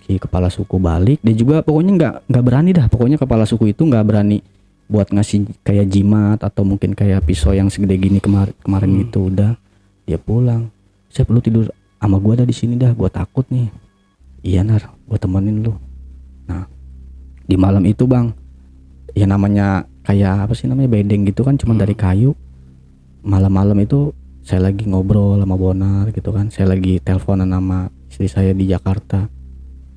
si kepala suku balik, dia juga pokoknya nggak berani dah. Pokoknya kepala suku itu nggak berani buat ngasih kayak jimat atau mungkin kayak pisau yang segede gini kemarin gitu. Udah dia pulang. Saya perlu tidur sama gua dah di sini dah, gua takut nih. Iya Nar, gua temenin lu. Nah di malam itu Bang, ya namanya kayak apa sih namanya bedeng gitu kan, cuma dari kayu. Malam-malam itu saya lagi ngobrol sama Bonar gitu kan, saya lagi teleponan sama istri saya di Jakarta.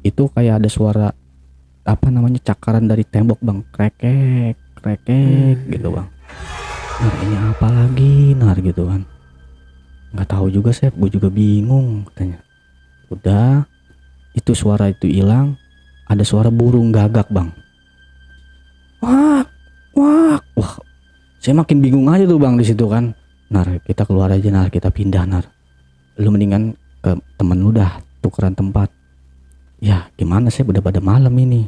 Itu kayak ada suara apa namanya cakaran dari tembok bang, krekek gitu bang. Nar ini apa lagi Nar gitu kan, nggak tahu juga Sep, gue juga bingung katanya. Udah itu suara itu hilang, ada suara burung gagak bang. Wah, wah, saya makin bingung aja tuh bang di situ kan. Nar, kita keluar aja Nar, kita pindah Nar. Lu mendingan ke temen lu dah, tukeran tempat. Ya gimana sih, udah pada malam ini.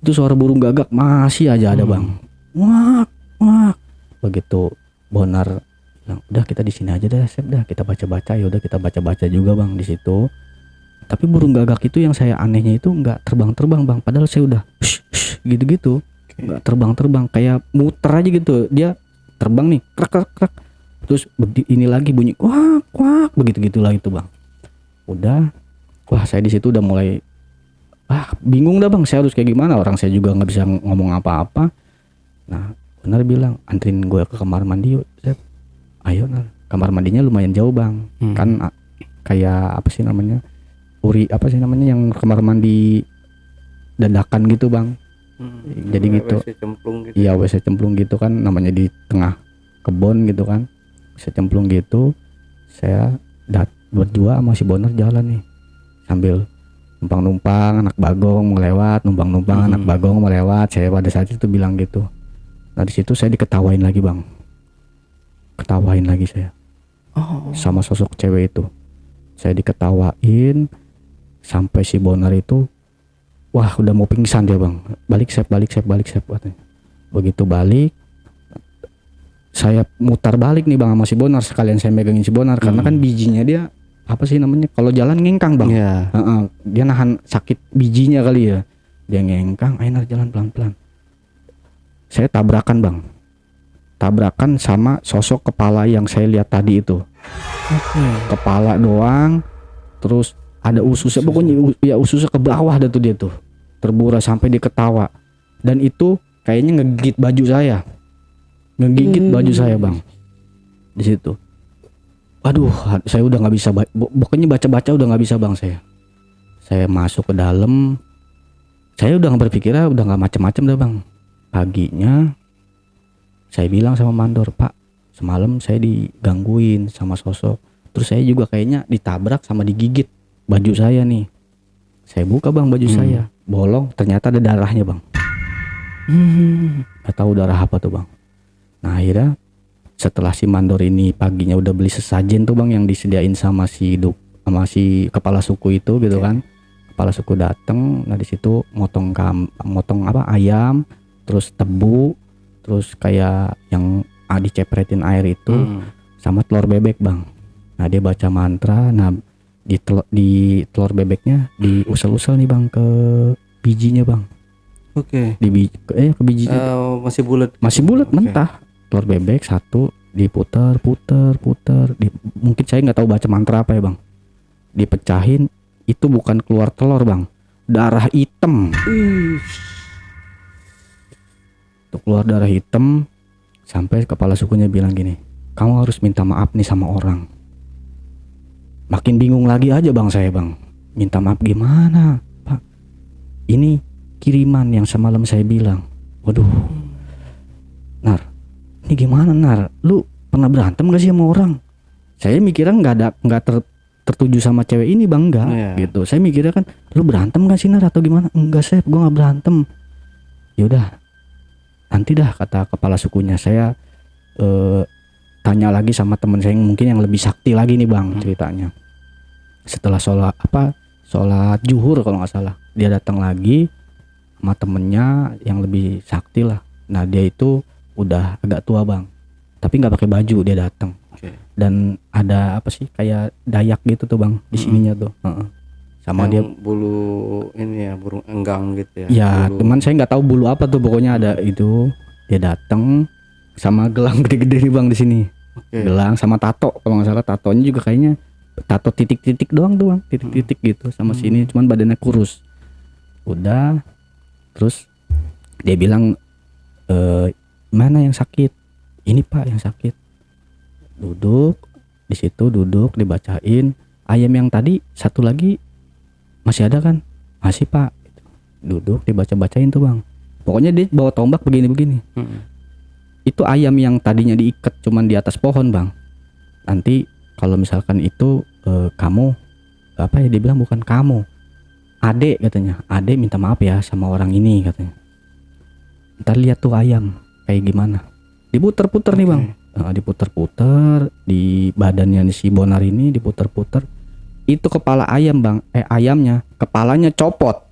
Itu suara burung gagak masih aja ada bang. Wah, wah. Begitu Bonar bilang, udah kita di sini aja dah Sep dah, kita baca-baca. Ya udah kita baca-baca juga bang di situ. Tapi burung gagak itu yang saya anehnya itu nggak terbang-terbang bang, padahal saya udah gitu-gitu. Nggak terbang-terbang, kayak muter aja gitu. Dia terbang nih, krak, terus ini lagi bunyi kuak, begitu-gitulah itu bang. Udah, wah saya di situ udah mulai bingung dah bang, saya harus kayak gimana, orang saya juga nggak bisa ngomong apa-apa. Nah Benar bilang, anterin gue ke kamar mandi yuk Sep. Ayo Nar, kamar mandinya lumayan jauh bang. Kan kayak apa sih namanya, apa sih namanya yang kamar mandi dadakan gitu bang. Jadi gitu. WC cemplung gitu. Iya WC cemplung gitu kan, namanya di tengah kebon gitu kan, WC cemplung gitu. Saya berdua sama si Bonar jalan nih, sambil numpang-numpang anak bagong mau lewat, numpang-numpang anak bagong mau lewat. Saya pada saat itu bilang gitu. Nah di situ saya diketawain lagi bang, ketawain lagi saya sama sosok cewek itu. Saya diketawain sampai si Bonar itu wah udah mau pingsan dia bang. Balik Sep katanya. Begitu balik, saya mutar balik nih bang sama si Bonar, sekalian saya megangin si Bonar karena kan bijinya dia apa sih namanya, kalau jalan ngengkang bang. Dia nahan sakit bijinya kali ya, dia ngengkang. Ayo Nar jalan pelan-pelan. Saya tabrakan sama sosok kepala yang saya lihat tadi itu. Kepala doang, terus ada ususnya, pokoknya ya ususnya ke bawah dah tuh dia tuh, terburai sampai dia ketawa. Dan itu kayaknya ngegigit baju saya, baju saya bang di situ. Aduh, saya udah nggak bisa, pokoknya baca udah nggak bisa bang. Saya masuk ke dalam, saya udah nggak berpikir, udah nggak macem-macem dah bang. Paginya saya bilang sama mandor, Pak semalam saya digangguin sama sosok, terus saya juga kayaknya ditabrak sama digigit baju saya nih. Saya buka bang baju saya, bolong, ternyata ada darahnya bang. Gak tahu darah apa tuh bang. Nah akhirnya setelah si mandor ini paginya udah beli sesajen tuh bang yang disediain sama si kepala suku itu gitu kan. Kepala suku dateng, nah di situ motong apa ayam, terus tebu, terus kayak yang dicepretin air itu, sama telur bebek bang. Nah dia baca mantra, nah di telur bebeknya diusel-usel nih bang ke bijinya bang. Oke. Ke bijinya. Masih bulat mentah. Telur bebek satu diputer. Mungkin saya nggak tahu baca mantra apa ya bang. Dipecahin, itu bukan keluar telur bang, darah hitam. Itu keluar darah hitam. Sampai kepala sukunya bilang gini, kamu harus minta maaf nih sama orang. Makin bingung lagi aja bang saya bang. Minta maaf gimana Pak? Ini kiriman yang semalam saya bilang. Waduh Nar, ini gimana Nar? Lu pernah berantem gak sih sama orang? Saya mikirnya nggak tertuju sama cewek ini bang, enggak gitu. Saya mikirnya kan, lu berantem gak sih Nar atau gimana? Enggak Sep, gue gak berantem. Yaudah nanti dah, kata kepala sukunya. Saya tanya lagi sama temen saya yang mungkin yang lebih sakti lagi nih bang ceritanya. Setelah sholat zuhur kalau nggak salah, dia datang lagi sama temennya yang lebih sakti lah. Nah dia itu udah agak tua bang, tapi nggak pakai baju dia datang. Dan ada apa sih kayak Dayak gitu tuh bang di sininya tuh. Sama yang dia bulu ini ya, burung enggang gitu ya. Ya teman saya nggak tahu bulu apa tuh, pokoknya ada itu. Dia datang sama gelang gede-gede nih bang di sini. Gelang sama tato, kalau nggak salah tatonya juga kayaknya tato titik-titik doang tuh bang, titik-titik gitu sama sini, cuman badannya kurus. Udah, terus dia bilang Mana yang sakit? Ini Pak yang sakit. Duduk di situ, duduk dibacain. Ayam yang tadi satu lagi masih ada kan? Masih Pak. Duduk dibaca-bacain tuh Bang. Pokoknya dia bawa tombak begini-begini. Itu ayam yang tadinya diikat cuman di atas pohon Bang. Nanti kalau misalkan itu kamu apa ya, dia bilang bukan kamu, Ade katanya. Ade minta maaf ya sama orang ini katanya. Ntar lihat tuh ayam kayak gimana. Diputer-puter nih Bang. Diputer-puter di badannya si Bonar ini, diputer-puter. Itu kepala ayam Bang. Ayamnya kepalanya copot.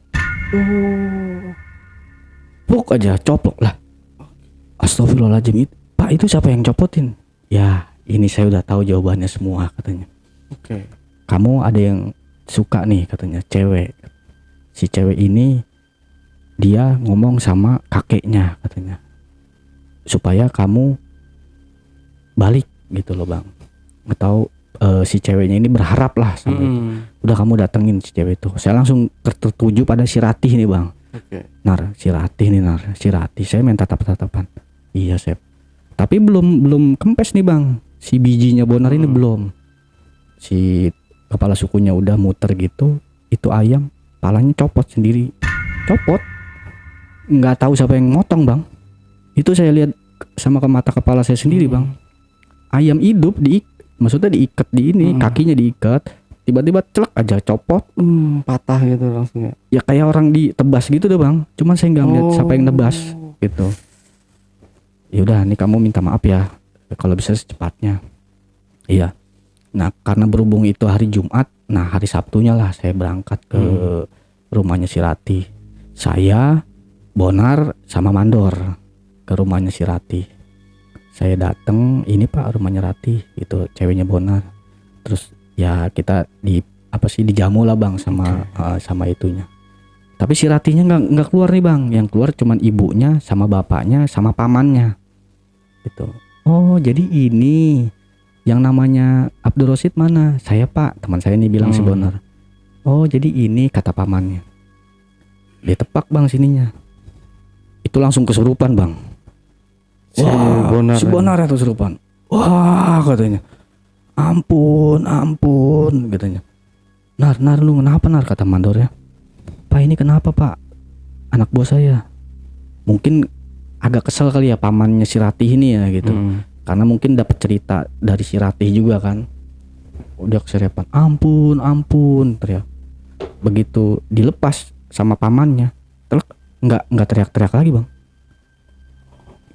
Puk aja coplok lah. Astagfirullahaladzim. Pak, itu siapa yang copotin? Ya ini saya udah tahu jawabannya semua katanya. Kamu ada yang suka nih katanya, cewek. Si cewek ini dia ngomong sama kakeknya katanya, supaya kamu balik gitu loh Bang. Atau si ceweknya ini berharap lah sama itu. Udah kamu datengin si cewek itu. Saya langsung tertuju pada si Ratih nih Bang. Nar, si Ratih nih Nar, si Ratih. Saya main tatap-tatapan. Iya Sep. Tapi belum kempes nih Bang. Si bijinya Bonar ini belum. Si kepala sukunya udah muter gitu. Itu ayam palanya copot sendiri. Copot. Nggak tahu siapa yang motong Bang. Itu saya lihat sama mata kepala saya sendiri Bang. Ayam hidup maksudnya diikat di ini, kakinya diikat, tiba-tiba celek aja copot, Patah gitu langsung ya. Ya kayak orang ditebas gitu deh Bang. Cuman saya nggak ngeliat siapa yang nebas gitu. Yaudah, nih kamu minta maaf ya, kalau bisa secepatnya. Iya. Nah karena berhubung itu hari Jumat, nah hari Sabtunya lah saya berangkat ke rumahnya si Ratih. Saya, Bonar sama Mandor ke rumahnya si Ratih. Saya dateng, ini Pak rumahnya Ratih, itu ceweknya Bonar. Terus ya kita dijamu lah Bang sama sama itunya. Tapi si Ratihnya nggak keluar nih Bang. Yang keluar cuman ibunya sama bapaknya sama pamannya. Gitu. Oh jadi ini yang namanya Abdul Rosid mana? Saya Pak, teman saya nih bilang si Bonar. Oh jadi ini kata pamannya. Dia tepak Bang sininya. Itu langsung kesurupan Bang. Si Bonar ya kesurupan. Wah katanya. Ampun katanya. Nar lu kenapa Nar, kata Mandor ya. Pak ini kenapa Pak? Anak buah saya. Mungkin agak kesel kali ya pamannya si Ratih ini ya gitu. Karena mungkin dapat cerita dari si Ratih juga kan. Udah keserepan. Ampun teriak. Begitu dilepas sama pamannya, nggak teriak-teriak lagi Bang.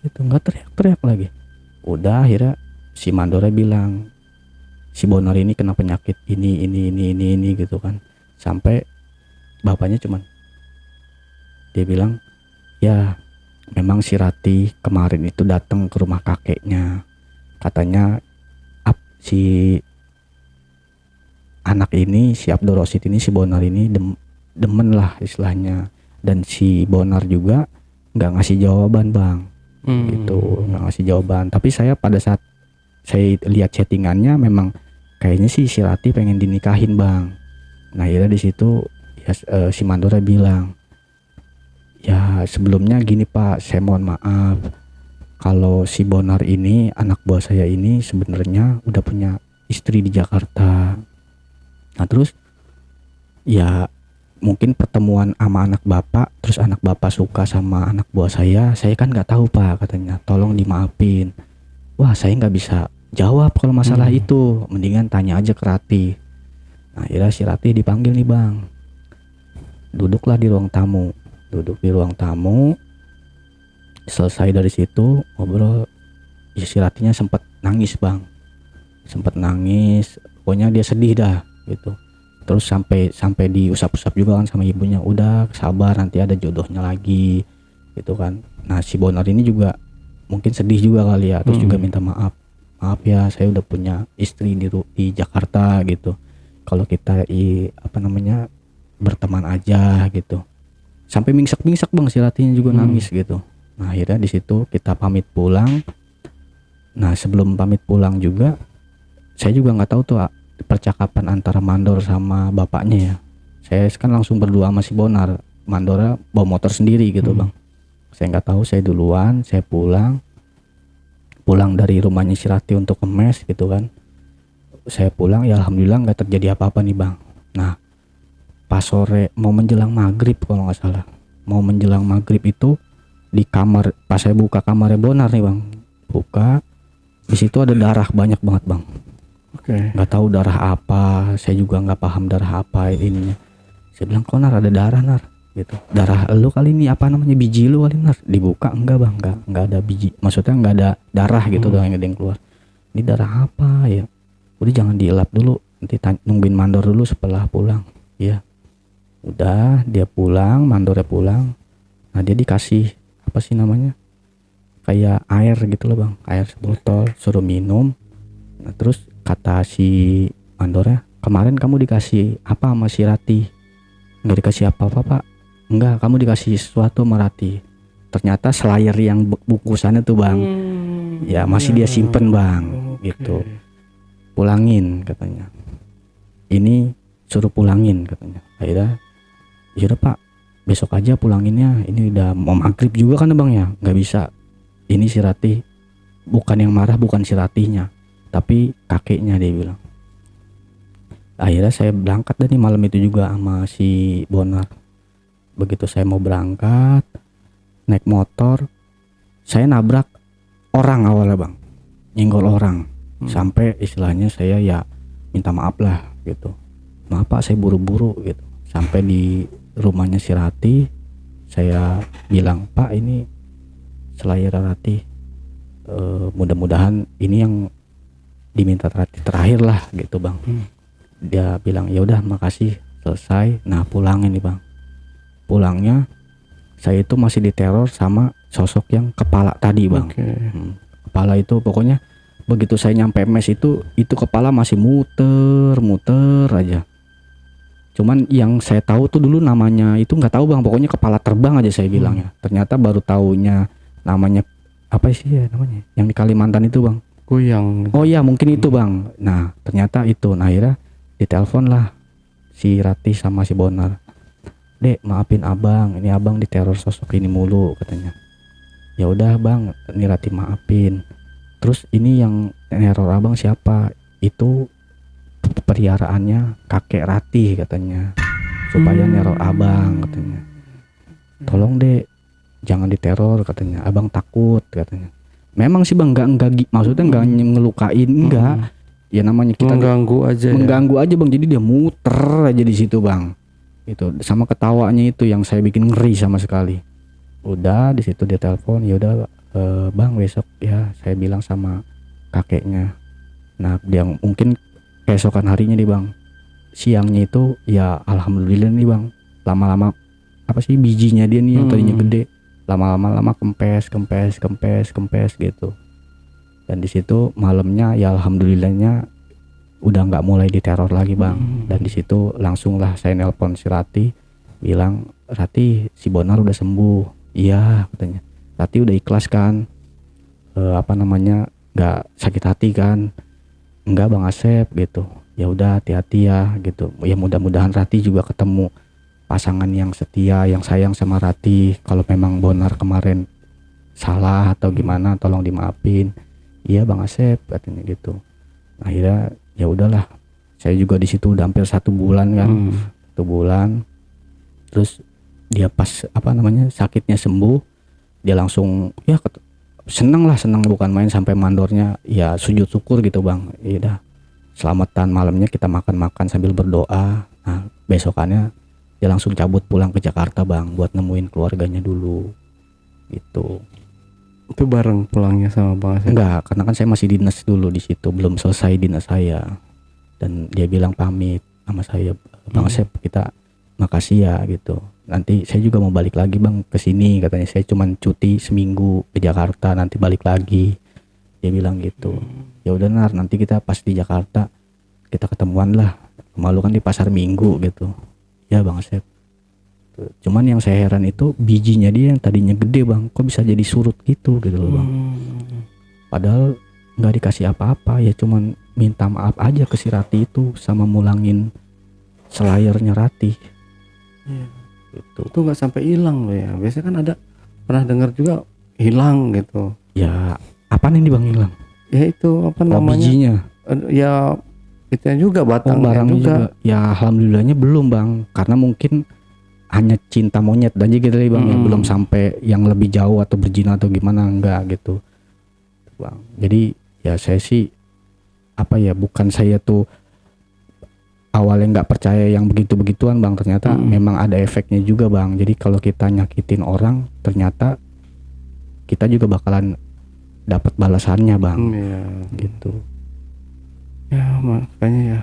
Itu nggak teriak-teriak lagi. Udah akhirnya si Mandornya bilang si Bonar ini kena penyakit ini gitu kan. Sampai bapaknya cuman dia bilang ya memang si Ratih kemarin itu datang ke rumah kakeknya. Katanya si anak ini, si Abdul Rosid ini, si Bonar ini demen lah istilahnya. Dan si Bonar juga nggak ngasih jawaban Bang. Gitu, nggak ngasih jawaban. Tapi saya pada saat saya lihat chattingannya memang kayaknya sih si Ratih pengen dinikahin Bang. Nah akhirnya di situ ya, si Mandora bilang ya sebelumnya gini Pak, saya mohon maaf kalau si Bonar ini anak buah saya ini sebenarnya udah punya istri di Jakarta. Nah terus ya mungkin pertemuan sama anak bapak, terus anak bapak suka sama anak buah saya kan nggak tahu Pak, katanya tolong dimaafin. Wah saya nggak bisa jawab kalau masalah itu, mendingan tanya aja ke Ratih. Nah akhirnya si Ratih dipanggil nih Bang, duduklah di ruang tamu. Duduk di ruang tamu, selesai dari situ ngobrol, ya si Ratihnya sempat nangis Bang, sempat nangis, pokoknya dia sedih dah gitu. Terus sampai diusap-usap juga kan sama ibunya, udah sabar nanti ada jodohnya lagi gitu kan. Nah si Bonar ini juga mungkin sedih juga kali ya, terus juga minta maaf ya saya udah punya istri di Jakarta gitu, kalau kita berteman aja gitu. Sampai mingsak Bang, si Ratihnya juga nangis gitu. Nah akhirnya di situ kita pamit pulang. Nah sebelum pamit pulang juga saya juga nggak tahu tuh percakapan antara Mandor sama bapaknya ya. Saya kan langsung berdua sama si Bonar. Mandornya bawa motor sendiri gitu Bang. Saya nggak tahu, saya duluan, saya pulang dari rumahnya si Rati untuk ke mes gitu kan. Saya pulang ya alhamdulillah nggak terjadi apa-apa nih bang. Nah pas sore mau menjelang maghrib kalau nggak salah, mau menjelang maghrib itu di kamar, pas saya buka kamarnya Bonar nih bang, buka di situ ada darah banyak banget bang. Oke. Nggak tahu darah apa, saya juga nggak paham darah apa ininya. Saya bilang, kok Nar ada darah Nar gitu, darah lu kali ini apa namanya, biji lu kali Nar. Dibuka enggak bang, enggak ada biji, maksudnya enggak ada darah gitu doang yang keluar. Ini darah apa ya, udah jangan dielap dulu, nanti nungguin mandor dulu setelah pulang. Ya udah, dia pulang, mandornya pulang. Nah dia dikasih apa sih namanya, kayak air gitu loh bang, air sebotol, suruh minum. Nah terus kata si mandornya, kemarin kamu dikasih apa sama si Rati? Nggak dikasih apa-apa pak. Enggak, kamu dikasih sesuatu sama Rati. Ternyata slayer yang bungkusannya tuh bang, ya masih dia simpen bang, gitu. Pulangin katanya. Ini suruh pulangin katanya. Akhirnya, yaudah pak, besok aja pulanginnya. Ini udah mau maghrib juga kan bang ya, nggak bisa. Ini si Rati, bukan yang marah, bukan si Ratinya, tapi kakeknya, dia bilang. Akhirnya saya berangkat nih malam itu juga sama si Bonar. Begitu saya mau berangkat naik motor, saya nabrak orang awalnya bang, nyenggol orang. Sampai istilahnya saya ya minta maaf lah gitu, maaf pak saya buru-buru gitu. Sampai di rumahnya si Rati, saya bilang, pak ini slayer Rati, mudah-mudahan ini yang diminta Rati terakhir lah gitu bang. Dia bilang ya udah makasih, selesai. Nah pulangin nih bang, pulangnya saya itu masih diteror sama sosok yang kepala tadi bang. Kepala itu pokoknya begitu saya nyampe mes itu kepala masih muter aja. Cuman yang saya tahu tuh dulu namanya itu nggak tahu bang, pokoknya kepala terbang aja saya bilangnya. Ternyata baru taunya namanya apa sih ya namanya, yang di Kalimantan itu bang, Goyang. oh ya mungkin itu bang. Nah ternyata itu. Nah akhirnya ditelepon lah si Rati sama si Bonar, dek maafin abang, ini abang diteror sosok ini mulu katanya. Ya udah bang, ini Rati maafin. Terus ini yang neror abang siapa? Itu peliharaannya kakek Rati katanya, supaya neror abang katanya. Tolong dek jangan diteror katanya, abang takut katanya. Memang sih bang enggak maksudnya enggak ngelukain, enggak. Ya namanya kita mengganggu aja bang, jadi dia muter aja di situ bang. Itu sama ketawanya itu yang saya bikin ngeri sama sekali. Udah di situ dia telepon, ya udah bang besok ya saya bilang sama kakeknya. Nah dia mungkin keesokan harinya nih bang, siangnya itu ya alhamdulillah nih bang, lama-lama apa sih bijinya dia nih yang tadinya gede, lama-lama kempes gitu. Dan di situ malamnya ya alhamdulillahnya udah nggak mulai diteror lagi bang. Dan di situ langsung lah saya nelpon si Rati, bilang Rati si Bonar udah sembuh. Iya katanya, Rati udah ikhlas kan, apa namanya nggak sakit hati kan? Enggak bang Asep gitu. Ya udah hati-hati ya gitu. Ya mudah-mudahan Rati juga ketemu pasangan yang setia, yang sayang sama Rati. Kalau memang Bonar kemarin salah atau gimana tolong dimaafin. Iya bang Asep katanya gitu. Akhirnya ya udahlah, saya juga di situ udah hampir 1 bulan kan. 1 bulan. Terus dia pas apa namanya sakitnya sembuh, dia langsung ya seneng bukan main, sampai mandornya ya sujud syukur gitu bang. Ya udah selamatan, malamnya kita makan sambil berdoa. Nah besokannya dia langsung cabut pulang ke Jakarta bang, buat nemuin keluarganya dulu gitu. Itu bareng pulangnya sama Bang Asep? Enggak, karena kan saya masih dinas dulu di situ, belum selesai dinas saya. Dan dia bilang pamit sama saya, Bang Asep kita makasih ya gitu. Nanti saya juga mau balik lagi bang ke sini katanya. Saya cuman cuti seminggu ke Jakarta, nanti balik lagi. Dia bilang gitu. Ya udah Nar, nanti kita pas di Jakarta kita ketemuan lah. Malu kan di pasar Minggu gitu. Ya Bang Asep. Cuman yang saya heran itu bijinya dia yang tadinya gede bang, kok bisa jadi surut gitu loh bang. Padahal nggak dikasih apa-apa, ya cuman minta maaf aja ke si Rati itu sama mulangin slayernya Rati. Itu nggak sampai hilang loh ya. Biasanya kan ada pernah dengar juga hilang gitu. Ya apa nih Bang hilang? Ya itu apa Oh, namanya? bijinya. Ya itu juga batangnya Barangnya juga. juga. Ya alhamdulillahnya belum Bang, karena mungkin hanya cinta monyet aja gitu ya Bang, ya belum sampai yang lebih jauh atau berzina atau gimana, enggak gitu Bang. Jadi ya saya sih apa ya, bukan saya tuh awalnya nggak percaya yang begitu-begituan Bang, ternyata memang ada efeknya juga Bang. Jadi kalau kita nyakitin orang, ternyata kita juga bakalan dapat balasannya Bang. Iya. Gitu. Ya makanya ya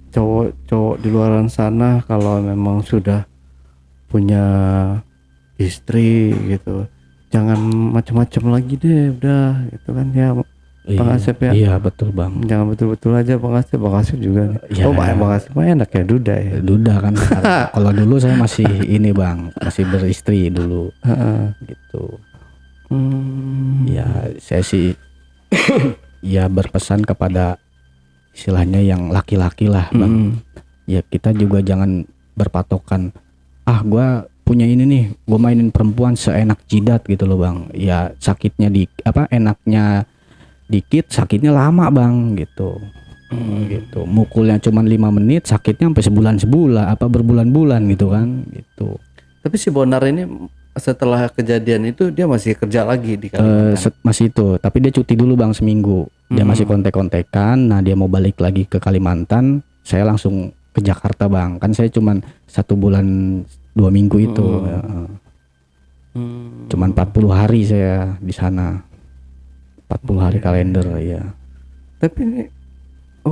cowok-cowok di luar sana kalau memang sudah punya istri gitu, jangan macam-macam lagi deh, udah gitu kan ya Bang Asep ya. Iya betul Bang. Jangan betul-betul aja Bang Asep juga nih. Ya. Oh Bang Asep mah enak ya, duda ya. Duda kan. Kalau dulu saya masih ini Bang, masih beristri dulu gitu. Ya saya sih ya berpesan kepada istilahnya yang laki-laki lah Bang. Ya kita juga jangan berpatokan, gua punya ini nih, gua mainin perempuan seenak jidat gitu loh Bang. Ya sakitnya enaknya dikit, sakitnya lama Bang gitu. Gitu. Mukulnya cuma 5 menit, sakitnya sampai sebulan berbulan-bulan gitu kan gitu. Tapi si Bonar ini setelah kejadian itu dia masih kerja lagi di Kalimantan. Masih itu, tapi dia cuti dulu Bang seminggu. Dia masih kontek-kontekan. Nah dia mau balik lagi ke Kalimantan, saya langsung ke Jakarta Bang. Kan saya cuman 1 bulan 2 minggu itu. Cuman 40 hari saya di sana. 40 hari kalender ya. Tapi ini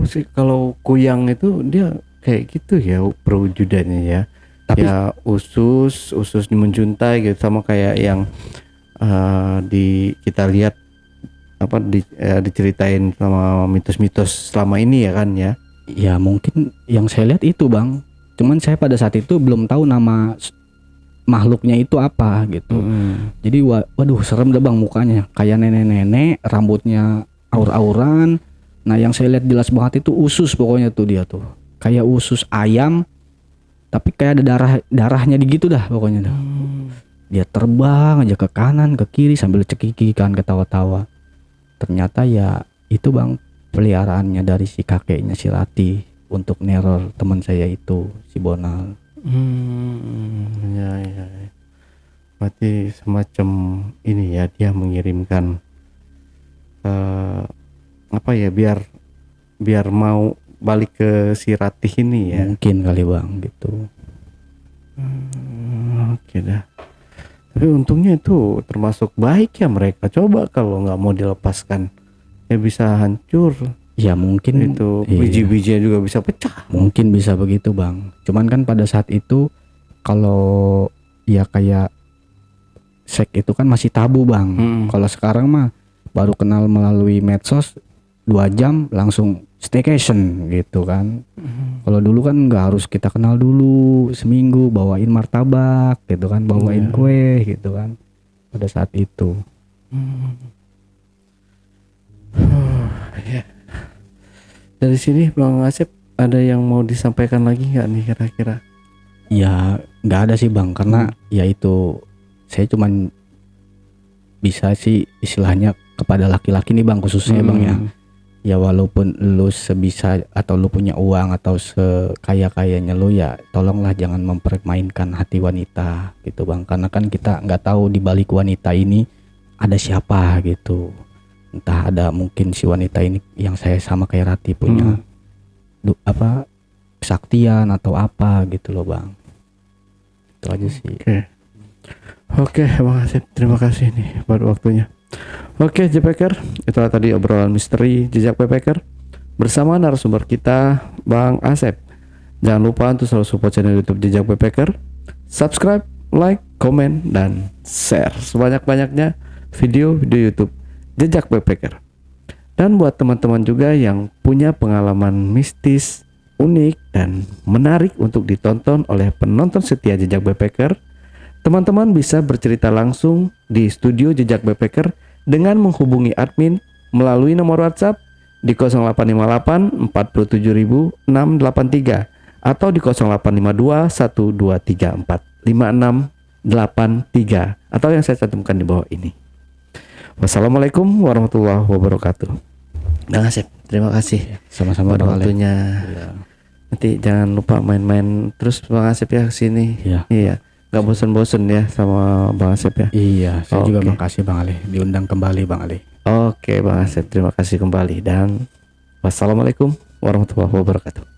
sih kalau kuyang itu dia kayak gitu ya perwujudannya ya. Tapi ya usus menjuntai gitu, sama kayak yang kita lihat diceritain sama mitos-mitos selama ini ya kan ya. Ya mungkin yang saya lihat itu Bang. Cuman saya pada saat itu belum tahu nama makhluknya itu apa gitu. Jadi waduh serem deh Bang mukanya, kayak nenek-nenek, rambutnya aur-auran. Nah yang saya lihat jelas banget itu usus, pokoknya tuh dia tuh kayak usus ayam, tapi kayak ada darahnya gitu dah pokoknya dah. Dia terbang aja ke kanan ke kiri sambil cekikikan ketawa-tawa. Ternyata ya itu Bang peliharaannya dari si kakeknya si Rati untuk neror teman saya itu si Bonal. Ya. Berarti semacam ini ya, dia mengirimkan biar mau balik ke si Ratih ini ya. Mungkin kali Bang gitu. Oke dah. Tapi untungnya itu termasuk baik ya mereka. Coba kalau nggak mau dilepaskan ya bisa hancur. Ya mungkin itu biji-bijinya juga bisa pecah. Mungkin bisa begitu Bang. Cuman kan pada saat itu kalau ya kayak seks itu kan masih tabu Bang. Kalau sekarang mah baru kenal melalui medsos 2 jam langsung staycation gitu kan. Kalau dulu kan nggak harus kita kenal dulu, seminggu bawain martabak gitu kan, bawain kue gitu kan pada saat itu. Dari sini Bang Asep ada yang mau disampaikan lagi nggak nih kira-kira? Ya nggak ada sih Bang, karena ya itu saya cuman bisa sih istilahnya kepada laki-laki nih Bang khususnya Bang ya. Ya walaupun lu sebisa atau lu punya uang atau sekaya-kayanya lu, ya tolonglah jangan mempermainkan hati wanita gitu Bang, karena kan kita nggak tahu di balik wanita ini ada siapa gitu. Entah ada mungkin si wanita ini yang saya sama kayak Rati punya kesaktian atau apa gitu loh Bang. Itu aja sih. Oke Bang Asep, terima kasih nih buat waktunya. Oke Jepeker, itulah tadi obrolan misteri jejak Backpacker bersama narasumber kita Bang Asep. Jangan lupa untuk selalu support channel YouTube Jejak Backpacker, subscribe, like, komen, dan share sebanyak-banyaknya video-video YouTube Jejak Backpacker. Dan buat teman-teman juga yang punya pengalaman mistis, unik, dan menarik untuk ditonton oleh penonton setia Jejak Backpacker, teman-teman bisa bercerita langsung di studio Jejak Backpacker dengan menghubungi admin melalui nomor WhatsApp di 0858 47683 atau di 0852 1234 56 atau yang saya cantumkan di bawah ini. Wassalamualaikum warahmatullahi wabarakatuh. Bang Asep, terima kasih Sama-sama pada Bang Ale. waktunya. Iya. Nanti jangan lupa main-main terus Bang Asep ya kesini. Iya. Iya, nggak bosen-bosen ya sama Bang Asep ya. Iya, saya juga Oke. makasih Bang Ale diundang kembali Bang Ale. Oke Bang Asep, terima kasih kembali dan wassalamualaikum warahmatullahi wabarakatuh.